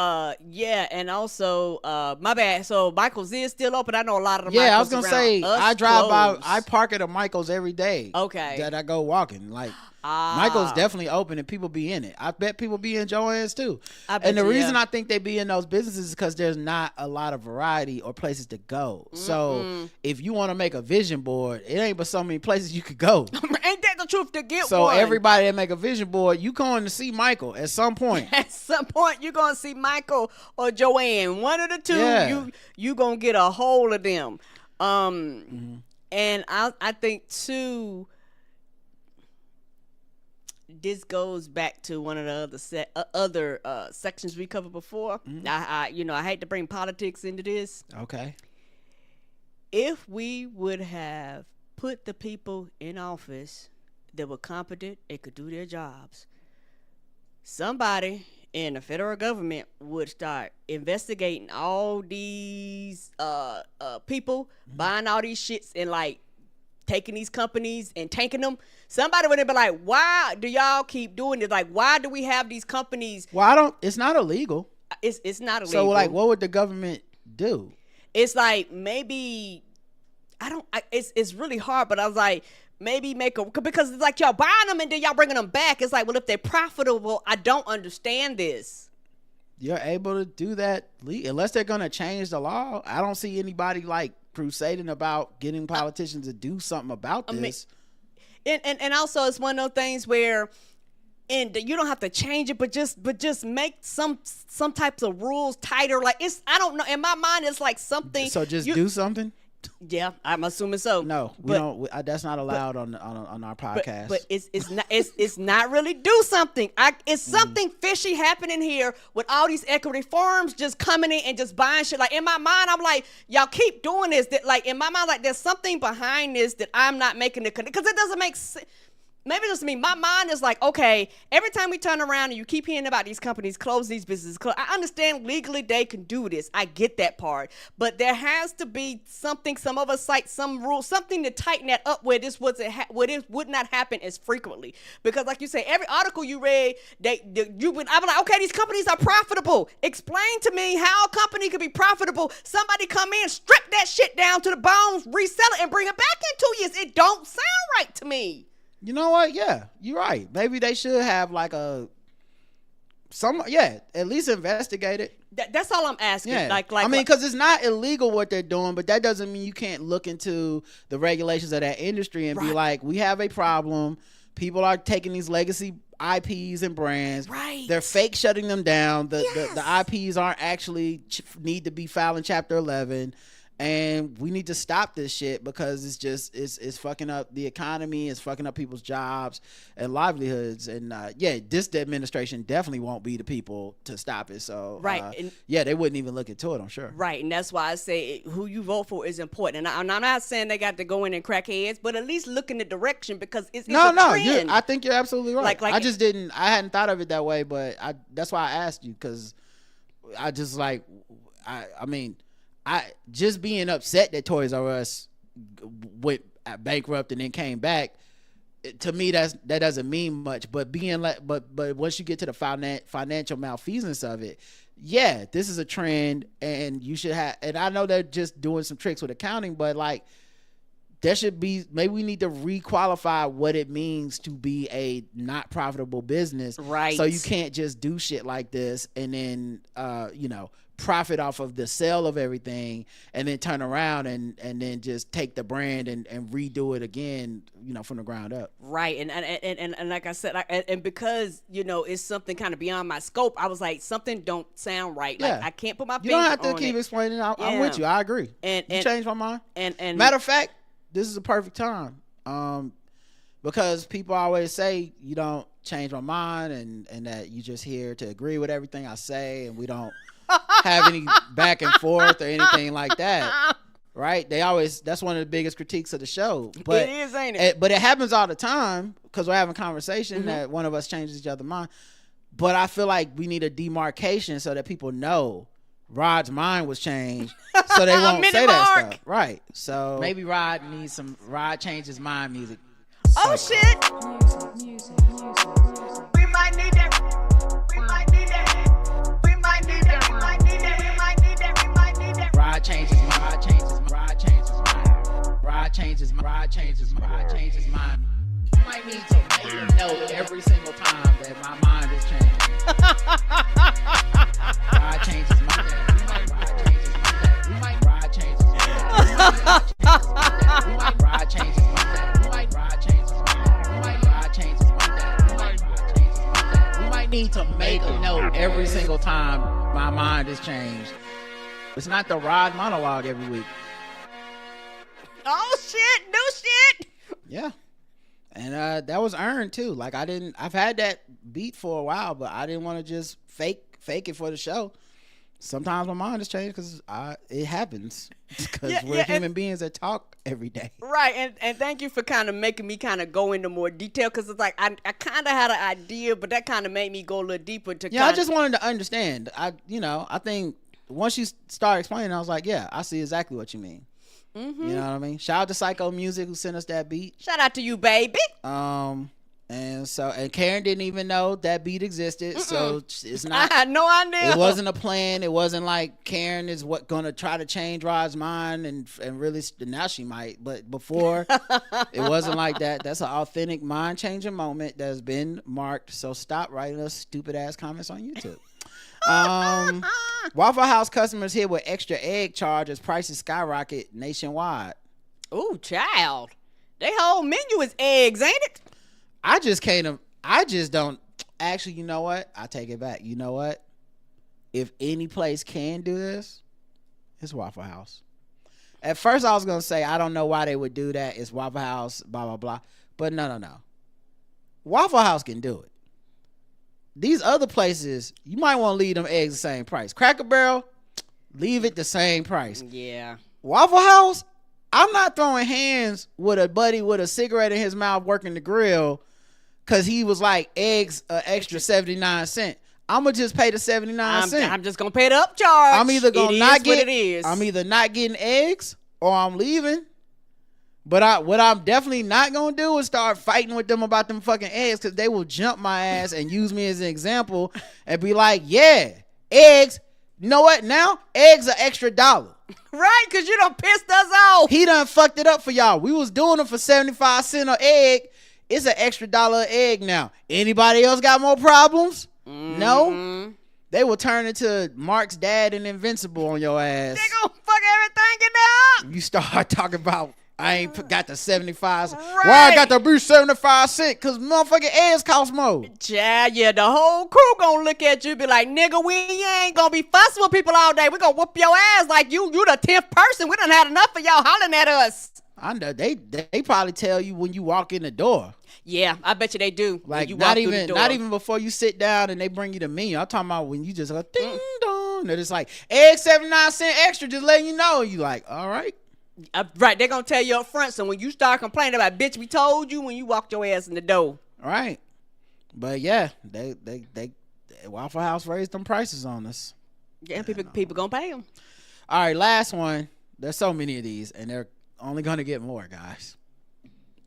yeah, and also my bad. So Michael's is still open. I know a lot of the I Michaels was gonna around say us I drive closed. by. I park at a Michael's every day. Okay. That I go walking. Like, Michael's definitely open and people be in it. I bet people be in Joann's too. And the reason I think they be in those businesses is because there's not a lot of variety or places to go. So if you want to make a vision board, it ain't but so many places you could go. Ain't that the truth to get So one? everybody that make a vision board, you going to see Michael at some point. At some point, you're gonna see Michael or Joanne. One of the two. Yeah. You gonna get a hold of them. And I think too. This goes back to one of the other sections we covered before. I hate to bring politics into this. Okay. If we would have put the people in office that were competent and could do their jobs, somebody in the federal government would start investigating all these people buying all these shits and like taking these companies and tanking them. Somebody would have been like, why do y'all keep doing this? Like, why do we have these companies? Well, it's not illegal. It's not illegal. So, like, what would the government do? It's like, maybe, it's really hard, but I was like, maybe because it's like y'all buying them and then y'all bringing them back. It's like, well, if they're profitable, I don't understand this. You're able to do that unless they're going to change the law. I don't see anybody like crusading about getting politicians to do something about this. And also it's one of those things where, and you don't have to change it, but just make some types of rules tighter. Like, I don't know. In my mind, it's like something. So just do something. Yeah, I'm assuming so. No, we don't. That's not allowed on our podcast. But it's not really do something. It's something fishy happening here with all these equity firms just coming in and just buying shit. Like, in my mind, I'm like, y'all keep doing this. That, like, in my mind, like, there's something behind this that I'm not making the connection, because it doesn't make sense. Maybe just me. My mind is like, okay, every time we turn around and you keep hearing about these companies close these businesses, I understand legally they can do this. I get that part. But there has to be something, some oversight, some rule, something to tighten that up where this would not happen as frequently. Because like you say, every article you read, I'm like, okay, these companies are profitable. Explain to me how a company could be profitable. Somebody come in, strip that shit down to the bones, resell it, and bring it back in 2 years. It don't sound right to me. You know what? Yeah, you're right. Maybe they should have like at least investigate it. That's all I'm asking. Yeah. Like I mean, because it's not illegal what they're doing, but that doesn't mean you can't look into the regulations of that industry and be like, we have a problem. People are taking these legacy IPs and brands. Right. They're fake shutting them down. The IPs aren't actually need to be filed in Chapter 11. And we need to stop this shit because it's fucking up the economy, it's fucking up people's jobs and livelihoods. And this administration definitely won't be the people to stop it. So they wouldn't even look into it, I'm sure. Right, and that's why I say who you vote for is important. And I'm not saying they got to go in and crack heads, but at least look in the direction, because it's a trend. I think you're absolutely right. Like I hadn't thought of it that way, but that's why I asked you, because I just like I just being upset that Toys R Us went bankrupt and then came back. To me, that doesn't mean much. But but once you get to the financial malfeasance of it, this is a trend, and you should have. And I know they're just doing some tricks with accounting, but like, there should be, maybe we need to requalify what it means to be a not profitable business. Right. So you can't just do shit like this and then profit off of the sale of everything and then turn around and then just take the brand and redo it again, from the ground up. Right. And like I said, and because, it's something kind of beyond my scope, I was like, something don't sound right. Like, I can't put my finger on it. You don't have to keep explaining. I'm with you. I agree. And you changed my mind. And matter of fact, this is a perfect time. Because people always say you don't change my mind and that you just here to agree with everything I say, and we don't have any back and forth or anything like that. Right? That's one of the biggest critiques of the show. But it is, ain't it? But it happens all the time because we're having conversation that one of us changes each other's mind. But I feel like we need a demarcation so that people know Rod's mind was changed, so they won't say that stuff. Right. So maybe Rod change his mind music. Oh shit! Music. We might need that. Rod changes mind. You might need to make a note every single time that my mind is changing. Rod changes mind. Rod changes mind. Rod changes mind. Rod changes mind. We might need to make a note every single time my mind is changed. It's not the Rod monologue every week. Oh shit! New shit! Yeah. And that was earned too. Like I've had that beat for a while, but I didn't want to just fake it for the show. Sometimes my mind has changed because it happens because we're human beings that talk every day. Right, and thank you for kind of making me kind of go into more detail because it's like I kind of had an idea, but that kind of made me go a little deeper to. I just wanted to understand. I think once you start explaining, I was like, yeah, I see exactly what you mean. Mm-hmm. You know what I mean? Shout out to Psycho Music who sent us that beat. Shout out to you, baby. And Karen didn't even know that beat existed. So it's not. I had no idea. It wasn't a plan. It wasn't like Karen is gonna try to change Rod's mind and really now she might. But before it wasn't like that. That's an authentic mind changing moment that's been marked. So stop writing us stupid ass comments on YouTube. Waffle House customers hit with extra egg charge as prices skyrocket nationwide. Ooh, child. They whole menu is eggs, ain't it? I just don't. Actually, you know what? I take it back. You know what? If any place can do this, it's Waffle House. At first, I was going to say, I don't know why they would do that. It's Waffle House, blah, blah, blah. But no. Waffle House can do it. These other places, you might want to leave them eggs the same price. Cracker Barrel, leave it the same price. Yeah. Waffle House, I'm not throwing hands with a buddy with a cigarette in his mouth working the grill because he was like, eggs extra 79 cents. I'm going to just pay the 79 cents. I'm just going to pay the upcharge. I'm either going to not get it is. I'm either not getting eggs or I'm leaving. But what I'm definitely not going to do is start fighting with them about them fucking eggs because they will jump my ass and use me as an example and be like, yeah, eggs. You know what? Now, eggs are extra $1. Right, because you done pissed us off. He done fucked it up for y'all. We was doing them for 75 cents an egg. It's an extra $1 egg now. Anybody else got more problems? Mm-hmm. No? They will turn into Mark's dad and Invincible on your ass. They gonna fuck everything up. You start talking about, I ain't got the 75 cents. Right. Why I got to be 75 cents? Because motherfucking eggs cost more. Yeah, the whole crew gonna look at you and be like, nigga, we ain't gonna be fussing with people all day. We gonna whoop your ass like you the 10th person. We done had enough of y'all hollering at us. I know. They probably tell you when you walk in the door. Yeah, I bet you they do. Like not even before you sit down and they bring you the menu. I'm talking about when you just go ding dong. They're just like, egg 79 cents extra, just letting you know. You like, all right. Right, they're gonna tell you up front. So when you start complaining about, bitch, we told you when you walked your ass in the door. Right. But yeah, they Waffle House raised them prices on us. Yeah, people gonna pay them. All right, last one. There's so many of these, and they're only gonna get more, guys,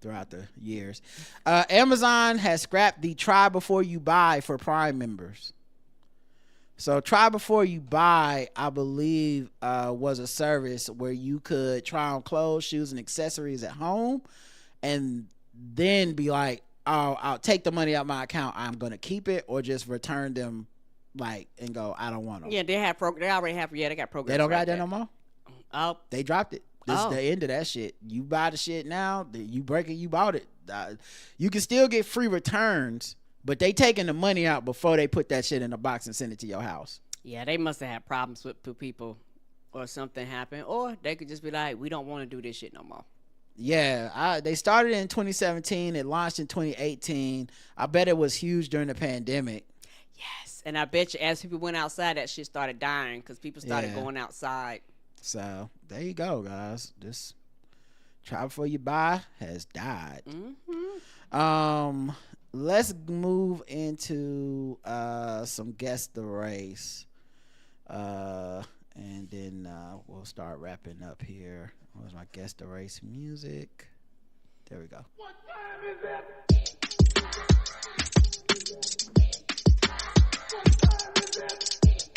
throughout the years. Amazon has scrapped the try before you buy for Prime members. So try before you buy, I believe, was a service where you could try on clothes, shoes, and accessories at home and then be like, oh, I'll take the money out my account. I'm going to keep it or just return them and go, I don't want them. Yeah, they already have, they got programs. They don't got that no more? Oh. They dropped it. This is the end of that shit. You buy the shit now, you break it, you bought it. You can still get free returns, but they taking the money out before they put that shit in a box and send it to your house. Yeah, they must have had problems with people or something happened. Or they could just be like, we don't want to do this shit no more. Yeah, they started in 2017. It launched in 2018. I bet it was huge during the pandemic. Yes. And I bet you as people went outside, that shit started dying because people started Yeah. going outside. So there you go, guys. This try before you buy has died. Let's move into some guess the race. And then we'll start wrapping up here. Where's my guess the race music? There we go. What time is it?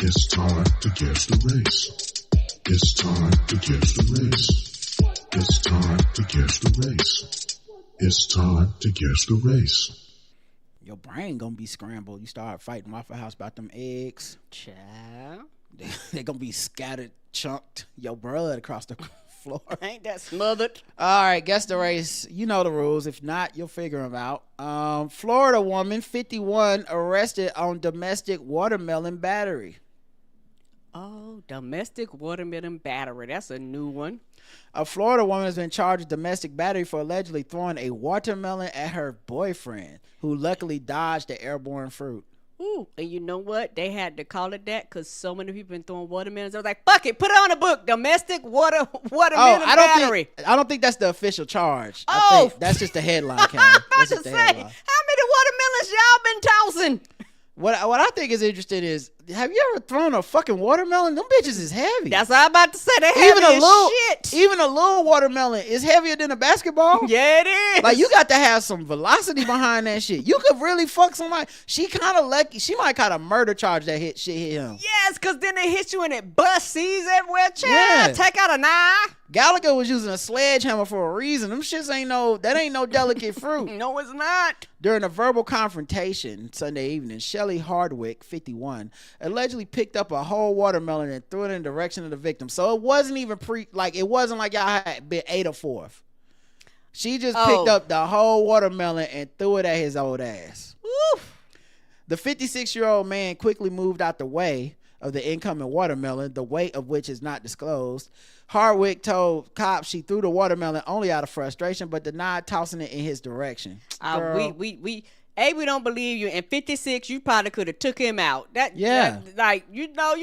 It's time to guess the race. It's time to guess the race. It's time to guess the race. It's time to guess the race. Your brain gonna be scrambled. You start fighting Waffle House about them eggs. Child. They gonna be scattered, chunked, your blood across the floor. Ain't that smothered? All right, guess the race. You know the rules. If not, you'll figure them out. Florida woman, 51, arrested on domestic watermelon battery. Oh, domestic watermelon battery. That's a new one. A Florida woman has been charged with domestic battery for allegedly throwing a watermelon at her boyfriend, who luckily dodged the airborne fruit. Ooh, and you know what? They had to call it that because so many people been throwing watermelons. I was like, fuck it, put it on the book. Domestic watermelon battery. I don't think that's the official charge. Oh. I think that's just the headline, Karen. I'm about That's to just say, the how headline. many watermelons y'all been tossing? What I think is interesting is, have you ever thrown a fucking watermelon? Them bitches is heavy. That's what I'm about to say. They even heavy a as little, shit. even a little watermelon is heavier than a basketball. Yeah, it is. Like, you got to have some velocity behind that shit. You could really fuck somebody. She kind of lucky. She might kind of murder charge that hit him. Yes, because then they hit you and it bust seeds everywhere. Child, Yeah. take out a knife. Gallagher was using a sledgehammer for a reason. Them shits ain't no delicate fruit. No, it's not. During a verbal confrontation Sunday evening, Shelley Hardwick, 51, allegedly picked up a whole watermelon and threw it in the direction of the victim. So it wasn't even it wasn't like y'all had been 8 or 4th. She just picked up the whole watermelon and threw it at his old ass. Oof. The 56-year-old man quickly moved out the way of the incoming watermelon, the weight of which is not disclosed. Hardwick told cops she threw the watermelon only out of frustration, but denied tossing it in his direction. We don't believe you. And 56, you probably could have took him out. You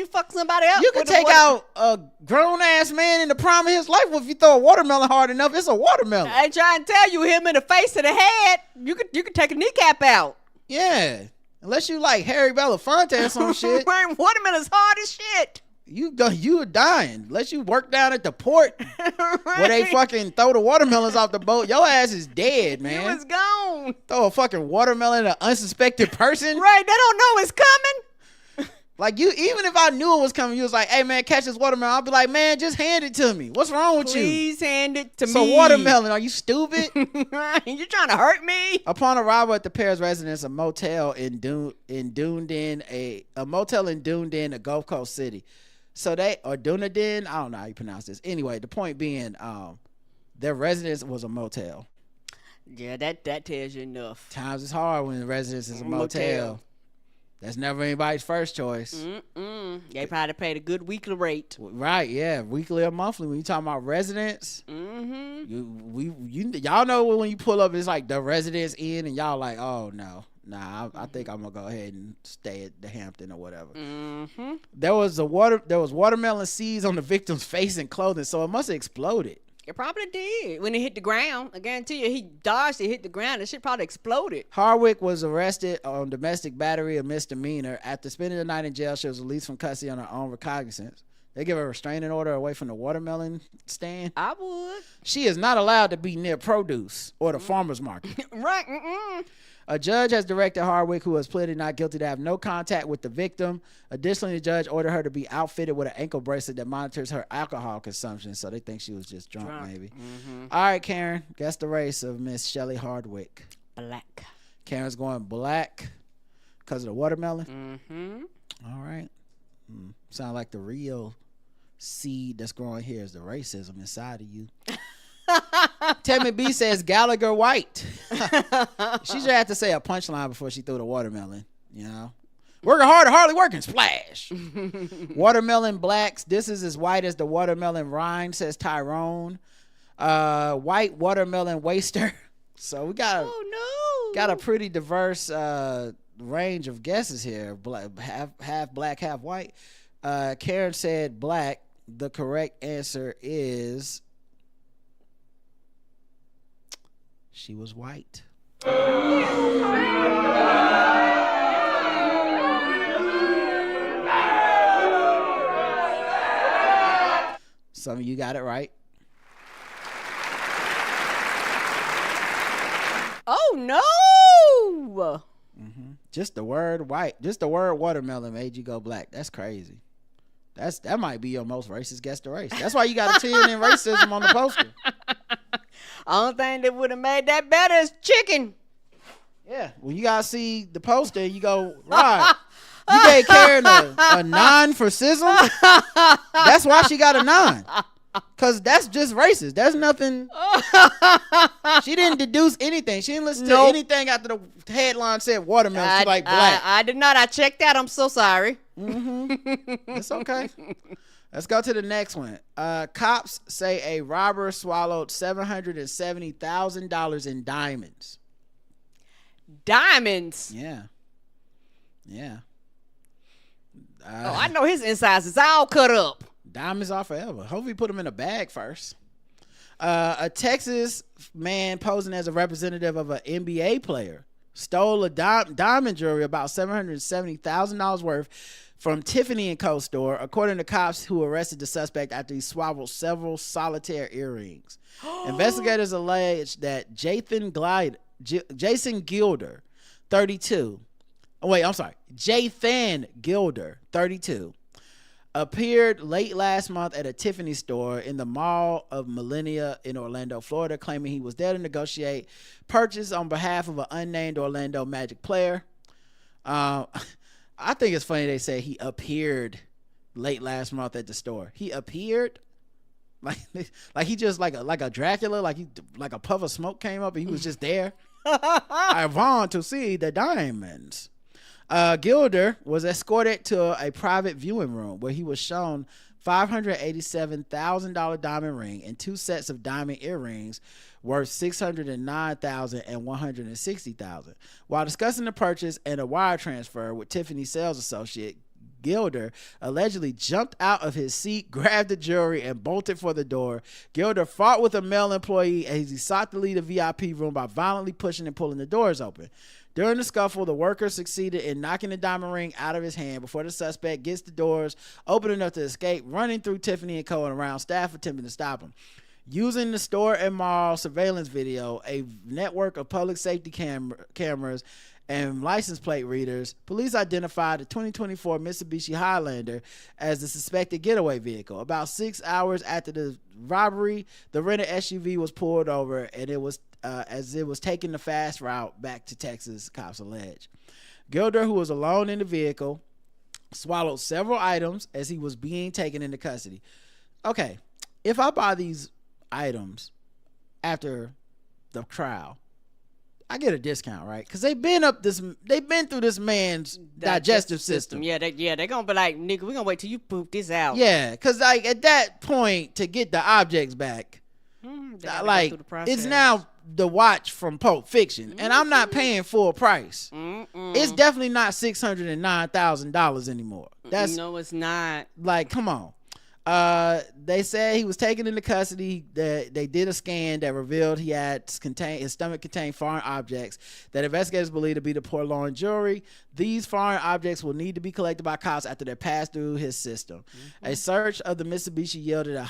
fuck somebody else. You could take out a grown-ass man in the prime of his life if you throw a watermelon hard enough. It's a watermelon. I ain't trying to tell you, him in the face of the head, you could take a kneecap out. Yeah. Unless you like Harry Belafonte or some shit. Man, watermelon's hard as shit. You are dying. Unless you work down at the port where they fucking throw the watermelons off the boat. Your ass is dead, man. You was gone. Throw a fucking watermelon at an unsuspected person. Right, they don't know it's coming. Like, you, even if I knew it was coming, you was like, hey man, catch this watermelon. I'll be like, man, just hand it to me. What's wrong with you? Please hand it to me. So watermelon, are you stupid? You trying to hurt me? Upon arrival at the pair's residence, a motel in Dunedin, a Gulf Coast city. So Dunedin, I don't know how you pronounce this. Anyway, the point being, their residence was a motel. Yeah, that tells you enough. Times is hard when the residence is a motel. That's never anybody's first choice. They probably paid a good weekly rate. Right, yeah, weekly or monthly. When you talking about residence, y'all know when you pull up, it's like the Residence Inn, and y'all like, oh no, nah, I think I'm gonna go ahead and stay at the Hampton or whatever. There was watermelon seeds on the victim's face and clothing, so it must have exploded. It probably did when it hit the ground. I guarantee you, he dodged it, hit the ground. The shit probably exploded. Hardwick was arrested on domestic battery, a misdemeanor. After spending the night in jail, she was released from custody on her own recognizance. They give her a restraining order away from the watermelon stand. I would. She is not allowed to be near produce or the farmer's market. Right. A judge has directed Hardwick, who has pleaded not guilty, to have no contact with the victim. Additionally, the judge ordered her to be outfitted with an ankle bracelet that monitors her alcohol consumption, so they think she was just drunk. Maybe. All right, Karen, guess the race of Miss Shelley Hardwick. Black. Karen's going black because of the watermelon. All right. Sound like the real seed that's growing here is the racism inside of you. Tammy B says Gallagher white. She just had to say a punchline before she threw the watermelon, you know. Working hard, hardly working, splash. Watermelon blacks. This is as white as the watermelon rind, says Tyrone. White watermelon waster. So we got a pretty diverse range of guesses here. Half black, half white. Karen said black. The correct answer is she was white. Some of you got it right. Oh no! Just the word white, just the word watermelon made you go black. That's crazy. That might be your most racist guess the race. That's why you got a 10 in racism on the poster. Only thing that would have made that better is chicken. Yeah, when you gotta see the poster, you go, right. You gave Karen a 9 for sizzle. That's why she got a 9. Cause that's just racist. There's nothing. She didn't deduce anything. She didn't listen to anything after the headline said watermelon. She's like black. I did not. I checked out. I'm so sorry. It's okay. Let's go to the next one. Cops say a robber swallowed $770,000 in diamonds. Diamonds. Yeah. I know his insides is all cut up. Diamonds are forever. Hopefully put them in a bag first. A Texas man posing as a representative of an NBA player stole a diamond jewelry about $770,000 worth from Tiffany & Co. store, according to cops who arrested the suspect after he swallowed several solitaire earrings. Investigators allege that Jason Gilder, 32. Jathan Gilder, 32. Appeared late last month at a Tiffany store in the Mall of Millennia in Orlando, Florida, claiming he was there to negotiate purchase on behalf of an unnamed Orlando Magic player. I think it's funny they say he appeared late last month at the store. He appeared like he just like a Dracula, like a puff of smoke came up and he was just there. I want to see the diamonds. Gilder was escorted to a private viewing room where he was shown $587,000 diamond ring and 2 sets of diamond earrings worth $609,000 and $160,000. While discussing the purchase and a wire transfer with Tiffany's sales associate, Gilder allegedly jumped out of his seat, grabbed the jewelry, and bolted for the door. Gilder fought with a male employee as he sought to leave the VIP room by violently pushing and pulling the doors open. During the scuffle, the worker succeeded in knocking the diamond ring out of his hand before the suspect gets the doors open enough to escape, running through Tiffany & Co. and around staff attempting to stop him. Using the store and mall surveillance video, a network of public safety cameras, and license plate readers, police identified the 2024 Mitsubishi Highlander as the suspected getaway vehicle. About 6 hours after the robbery, the rented SUV was pulled over, and it was as it was taking the fast route back to Texas, cops allege. Gilder, who was alone in the vehicle, swallowed several items as he was being taken into custody. Okay, if I buy these items after the trial, I get a discount, right? Because they've been through this man's digestive system. Yeah, they're gonna be like, nigga, we're gonna wait till you poop this out. Yeah, because like at that point, to get the objects back, like it's now the watch from Pulp Fiction, and I'm not paying full price. It's definitely not $609,000 anymore. No, it's not. Like, come on. They said he was taken into custody. They did a scan that revealed his stomach contained foreign objects that investigators believe to be the purloined jewelry. These foreign objects will need to be collected by cops after they pass through his system. A search of the Mitsubishi yielded a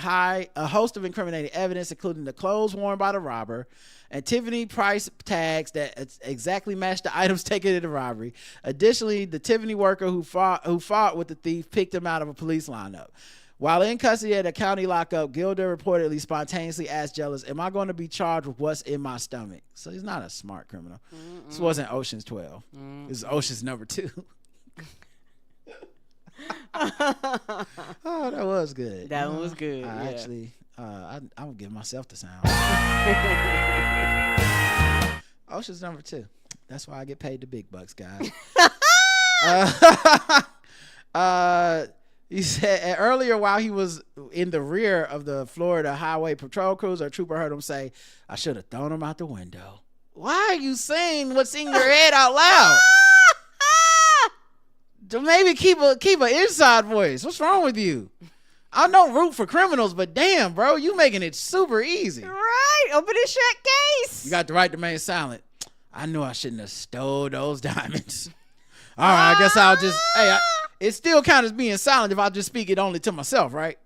host of incriminating evidence, including the clothes worn by the robber and Tiffany price tags that exactly matched the items taken in the robbery. Additionally, the Tiffany worker who fought with the thief picked him out of a police lineup. While in custody at a county lockup, Gilder reportedly spontaneously asked Jealous, am I going to be charged with what's in my stomach? So he's not a smart criminal. This wasn't Ocean's 12. This is Ocean's number 2. Oh, that was good. That one was good. I'm going to give myself the sound. Ocean's number 2. That's why I get paid the big bucks, guys. He said earlier while he was in the rear of the Florida Highway Patrol cruiser, a trooper heard him say, I should have thrown him out the window. Why are you saying what's in your head out loud? To maybe keep an inside voice. What's wrong with you? I don't root for criminals, but damn, bro, you making it super easy. Right. Open and shut case. You got the right to remain silent. I knew I shouldn't have stole those diamonds. All right, I guess I'll just, it still counts as being silent if I just speak it only to myself, right?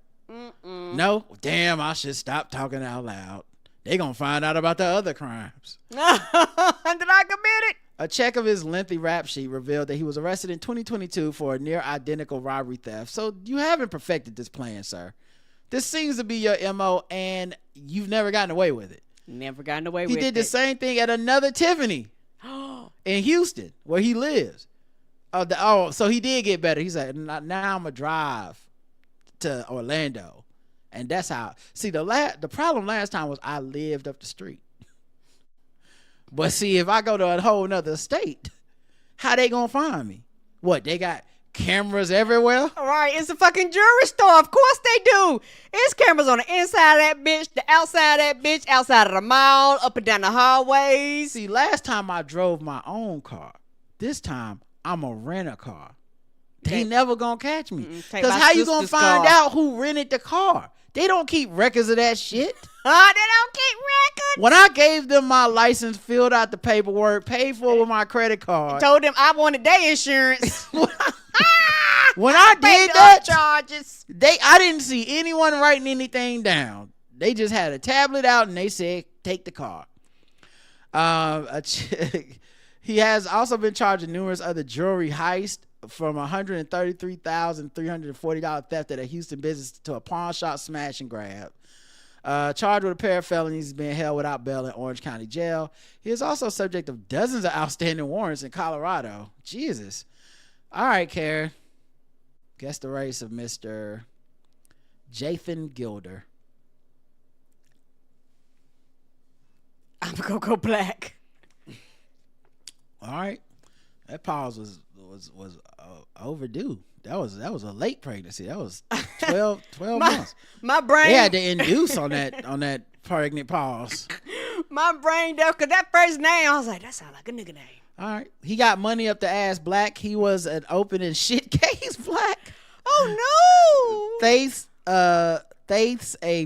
No? Damn, I should stop talking out loud. They gonna find out about the other crimes. Did I commit it? A check of his lengthy rap sheet revealed that he was arrested in 2022 for a near-identical robbery theft. So you haven't perfected this plan, sir. This seems to be your MO, and you've never gotten away with it. Never gotten away with He it. did the same thing at another Tiffany in Houston, where he lives. So he did get better. He's like, now I'm going to drive to Orlando. And that's how. See, the problem last time was I lived up the street. But see, if I go to a whole nother state, how they gonna find me? What, they got cameras everywhere? All right, it's a fucking jewelry store. Of course they do. It's cameras on the inside of that bitch, the outside of that bitch, outside of the mall, up and down the hallways. See, last time I drove my own car. This time, I'm a rent a car. They never gonna catch me. Because how you gonna find out who rented the car? They don't keep records of that shit. They don't keep records. When I gave them my license, filled out the paperwork, paid for it with my credit card. Told them I wanted their insurance. When I did that, charges. I didn't see anyone writing anything down. They just had a tablet out and they said, take the car. He has also been charged with numerous other jewelry heists, from $133,340 theft at a Houston business to a pawn shop smash and grab. Charged with a pair of felonies, he's being held without bail in Orange County Jail. He is also subject of dozens of outstanding warrants in Colorado. Jesus. All right, Karen. Guess the race of Mr. Jathan Gilder. I'm gonna go black. All right. That pause was overdue. That was a late pregnancy. That was 12 months. My brain. They had to induce on that pregnant pause. My brain, though, because that first name, I was like, that sounds like a nigga name. All right. He got money up the ass black. He was an open and shit case black. Oh, no. Thaith's a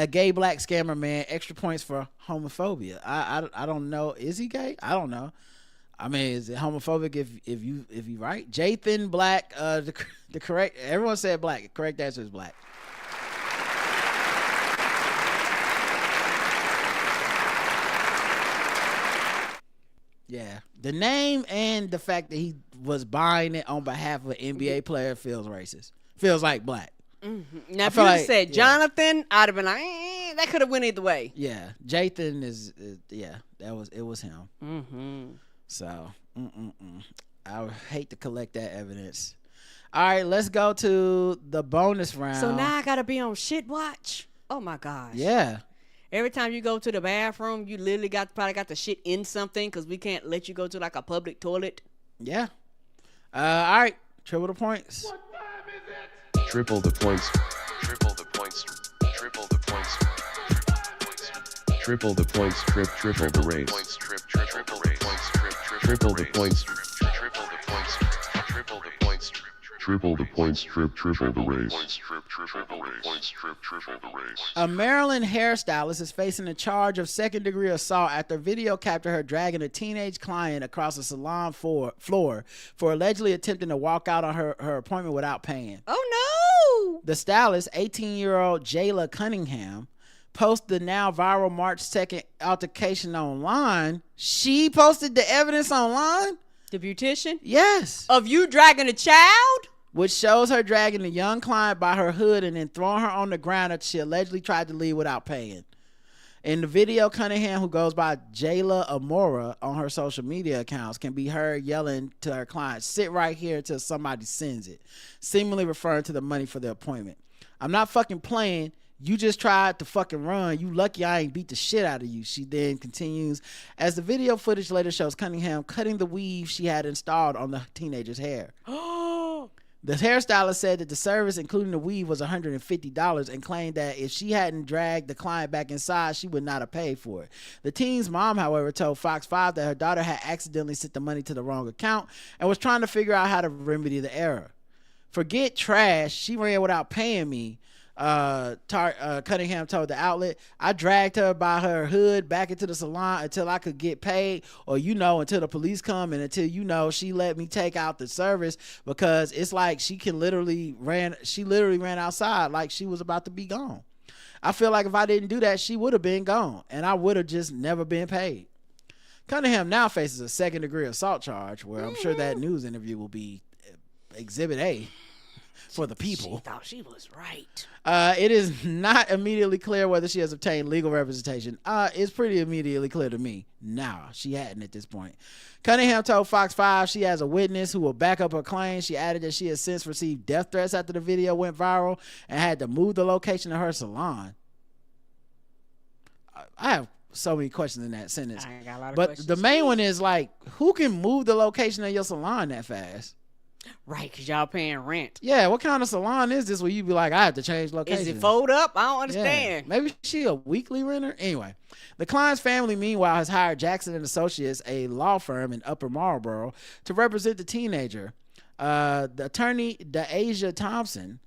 gay black scammer man. Extra points for homophobia. I don't know. Is he gay? I don't know. I mean, is it homophobic if you right? Jathan Black, the correct, everyone said black. The correct answer is black. Yeah. The name and the fact that he was buying it on behalf of an NBA player feels racist. Feels like black. Mm-hmm. Now, if you said Jonathan, I'd have been like, that could have went either way. Yeah. Jathan is it was him. Mm-hmm. So, I would hate to collect that evidence. All right, let's go to the bonus round. So now I gotta be on shit watch. Oh my gosh. Yeah. Every time you go to the bathroom, you literally probably got the shit in something because we can't let you go to like a public toilet. Yeah. All right, triple the points. What time is it? Triple the points. Triple the points. Triple the points. Triple the points. Triple the race. Triple the points. Triple the points. Triple the points. Triple the race. A Maryland hairstylist is facing a charge of second-degree assault after video captured her dragging a teenage client across a salon floor for allegedly attempting to walk out on her appointment without paying. Oh no! The stylist, 18-year-old Jayla Cunningham, posted the now viral March 2nd altercation online. She posted the evidence online? The beautician? Yes. Of you dragging a child? Which shows her dragging a young client by her hood and then throwing her on the ground after she allegedly tried to leave without paying. In the video, Cunningham, who goes by Jayla Amora on her social media accounts, can be heard yelling to her client, "Sit right here until somebody sends it," seemingly referring to the money for the appointment. "I'm not fucking playing. You just tried to fucking run. You lucky I ain't beat the shit out of you," she then continues, as the video footage later shows Cunningham cutting the weave she had installed on the teenager's hair. The hairstylist said that the service, including the weave, was $150 and claimed that if she hadn't dragged the client back inside, she would not have paid for it. The teen's mom, however, told Fox 5 that her daughter had accidentally sent the money to the wrong account and was trying to figure out how to remedy the error. Forget trash. She ran without paying me. Cunningham told the outlet. I dragged her by her hood back into the salon until I could get paid, or until the police come, and until she let me take out the service, because it's like she literally ran outside like she was about to be gone. I feel like if I didn't do that, she would have been gone and I would have just never been paid. Cunningham now faces a 2nd degree assault charge, where I'm sure that news interview will be Exhibit A for the people. She thought she was right. It is not immediately clear whether she has obtained legal representation. It's pretty immediately clear to me. Nah, she hadn't at this point. Cunningham told Fox 5 she has a witness who will back up her claim. She added that she has since received death threats after the video went viral and had to move the location of her salon. I have so many questions in that sentence. I got a lot of but questions. the main one is, like, who can move the location of your salon that fast? Right, because y'all paying rent. Yeah, what kind of salon is this where you be like, I have to change location? Is it fold up? I don't understand. Yeah. Maybe she a weekly renter? Anyway, the client's family, meanwhile, has hired Jackson and Associates, a law firm in Upper Marlboro, to represent the teenager. The attorney, Deasia Thompson,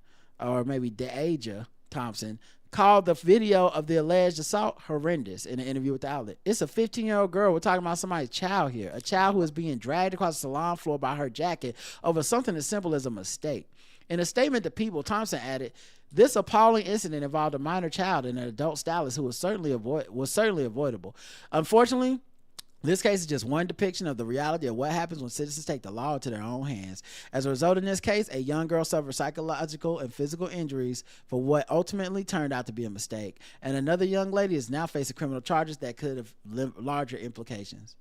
called the video of the alleged assault horrendous in an interview with the outlet. It's a 15-year-old girl. We're talking about somebody's child here. A child who is being dragged across the salon floor by her jacket over something as simple as a mistake. In a statement to People, Thompson added, this appalling incident involved a minor child and an adult stylist who was certainly avoidable. Unfortunately, this case is just one depiction of the reality of what happens when citizens take the law into their own hands. As a result, in this case, a young girl suffered psychological and physical injuries for what ultimately turned out to be a mistake. And another young lady is now facing criminal charges that could have larger implications.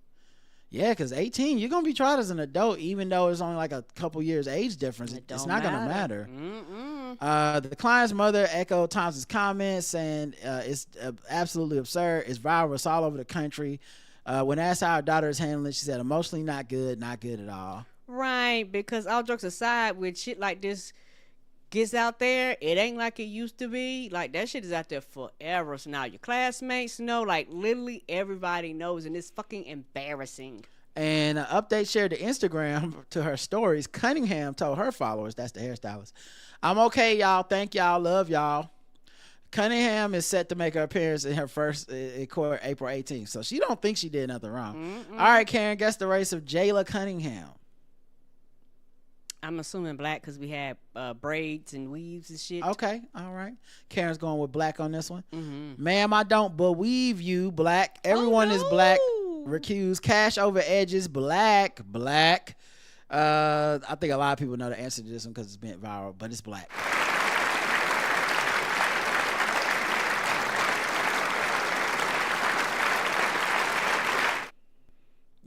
Yeah, because 18, you're going to be tried as an adult, even though it's only like a couple years age difference. It's not going to matter. The client's mother echoed Thompson's comments, saying it's absolutely absurd. It's viral. It's all over the country. When asked how her daughter is handling it, she said, emotionally not good at all. Right, because all jokes aside, when shit like this gets out there, it ain't like it used to be. Like, that shit is out there forever. So now your classmates know, like, literally everybody knows, and it's fucking embarrassing. And an update shared to Instagram to her stories, Cunningham told her followers, that's the hairstylist, I'm okay, y'all. Thank y'all. Love y'all. Cunningham is set to make her appearance in her first court April 18th. So she don't think she did nothing wrong. All right, Karen, guess the race of Jayla Cunningham. I'm assuming black because we had braids and weaves and shit. Okay, all right. Karen's going with black on this one. Ma'am, I don't believe you, black. Everyone is black. Recuse. Cash over edges, black. I think a lot of people know the answer to this one because it's been viral, but it's black.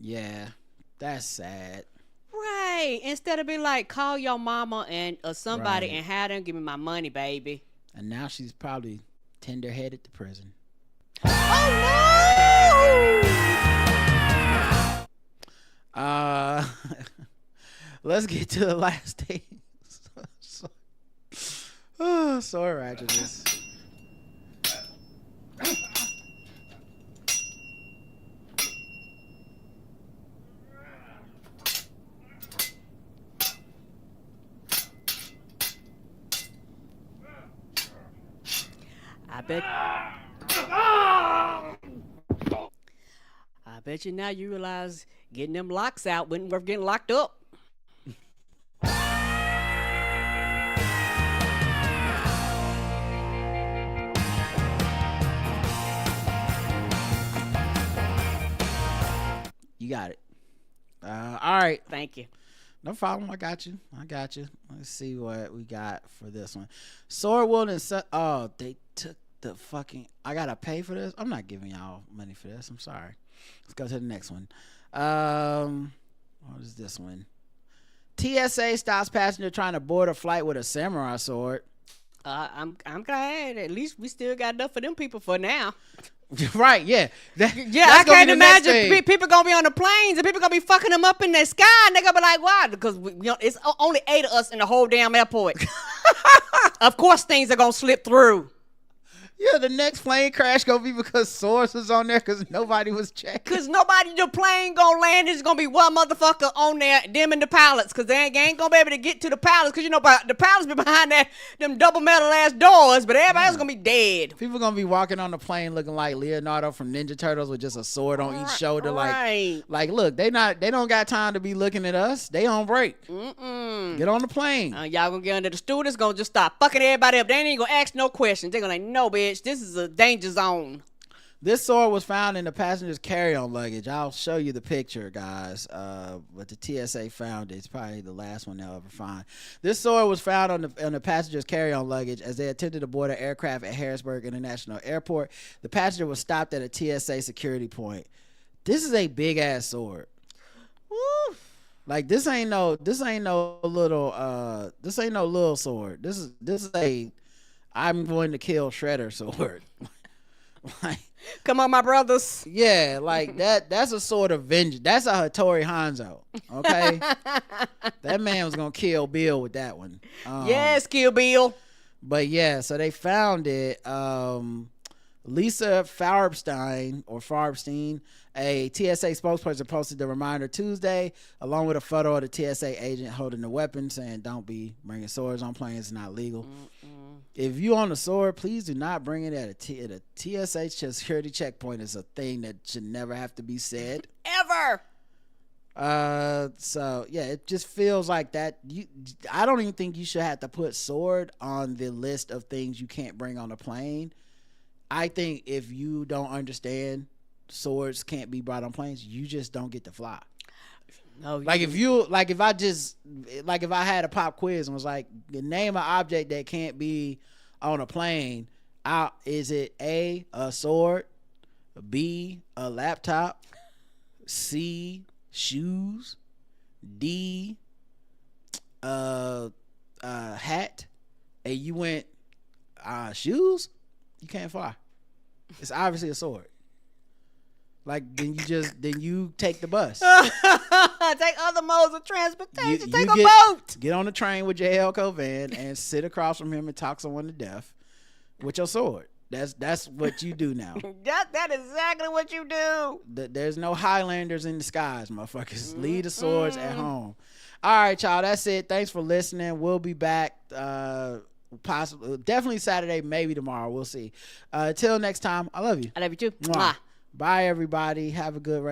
Yeah, that's sad. Right. Instead of being like, call your mama or somebody Right. and have them give me my money, baby. And now she's probably tender-headed to prison. Oh, no! Let's get to the last thing. Sorry, ratchetness. I bet you now you realize getting them locks out wasn't worth getting locked up. You got it. All right. Thank you. No problem. I got you. Let's see what we got for this one. Swordwood and oh, they took the fucking. I gotta pay for this. I'm not giving y'all money for this. I'm sorry. Let's go to the next one. What is this one? TSA stops passenger trying to board a flight with a samurai sword. I'm glad. At least we still got enough for them people for now. Right, yeah. Yeah, That's I gonna be can't the next imagine thing. people gonna be on the planes and people gonna be fucking them up in the sky and they gonna be like, why? Because it's only 8 of us in the whole damn airport. Of course things are gonna slip through. Yeah, the next plane crash gonna be because Source was on there because nobody was checking. Cause the plane gonna land. It's gonna be one motherfucker on there, them and the pilots. Cause they ain't gonna be able to get to the pilots. Cause the pilots be behind them double metal ass doors. But everybody else gonna be dead. People gonna be walking on the plane looking like Leonardo from Ninja Turtles with just a sword on each shoulder. Right. Like, look, they don't got time to be looking at us. They on break. Get on the plane. Y'all gonna get under the stewardess, gonna just start fucking everybody up. They ain't gonna ask no questions. They're gonna like, no, bitch, this is a danger zone. This sword was found in the passenger's carry-on luggage. I'll show you the picture, guys. But the TSA found it. It's probably the last one they'll ever find. This sword was found on the passenger's carry-on luggage as they attempted to board an aircraft at Harrisburg International Airport. The passenger was stopped at a TSA security point. This is a big-ass sword. Woo. Like this ain't no little sword. This is a I'm going to kill Shredder sword. Like, come on, my brothers. yeah, like that's a sword of vengeance. That's a Hattori Hanzo. Okay. That man was gonna kill Bill with that one. Yes, Kill Bill. But yeah, so they found it. Lisa Farbstein, a TSA spokesperson, posted the reminder Tuesday, along with a photo of the TSA agent holding the weapon, saying, "Don't be bringing swords on planes; it's not legal. If you own a sword, please do not bring it at a TSA security checkpoint." Is a thing that should never have to be said Ever. So yeah, it just feels like that. I don't even think you should have to put sword on the list of things you can't bring on a plane. I think if you don't understand swords can't be brought on planes, you just don't get to fly. No, Like if I had a pop quiz and was like, name an object that can't be on a plane, is it A, a sword, B, a laptop, C, shoes, D, hat, and you went shoes, you can't fly. It's obviously a sword. Like then you take the bus. Take other modes of transportation. Take a boat. Get on the train with J.L. Covan and sit across from him and talk someone to death with your sword. That's what you do now. That is exactly what you do. There's no Highlanders in the skies, motherfuckers. Leave the swords at home. All right, y'all. That's it. Thanks for listening. We'll be back. Possibly, definitely Saturday, maybe tomorrow. We'll see. Till next time. I love you. I love you too. Mwah. Bye, everybody. Have a good rest.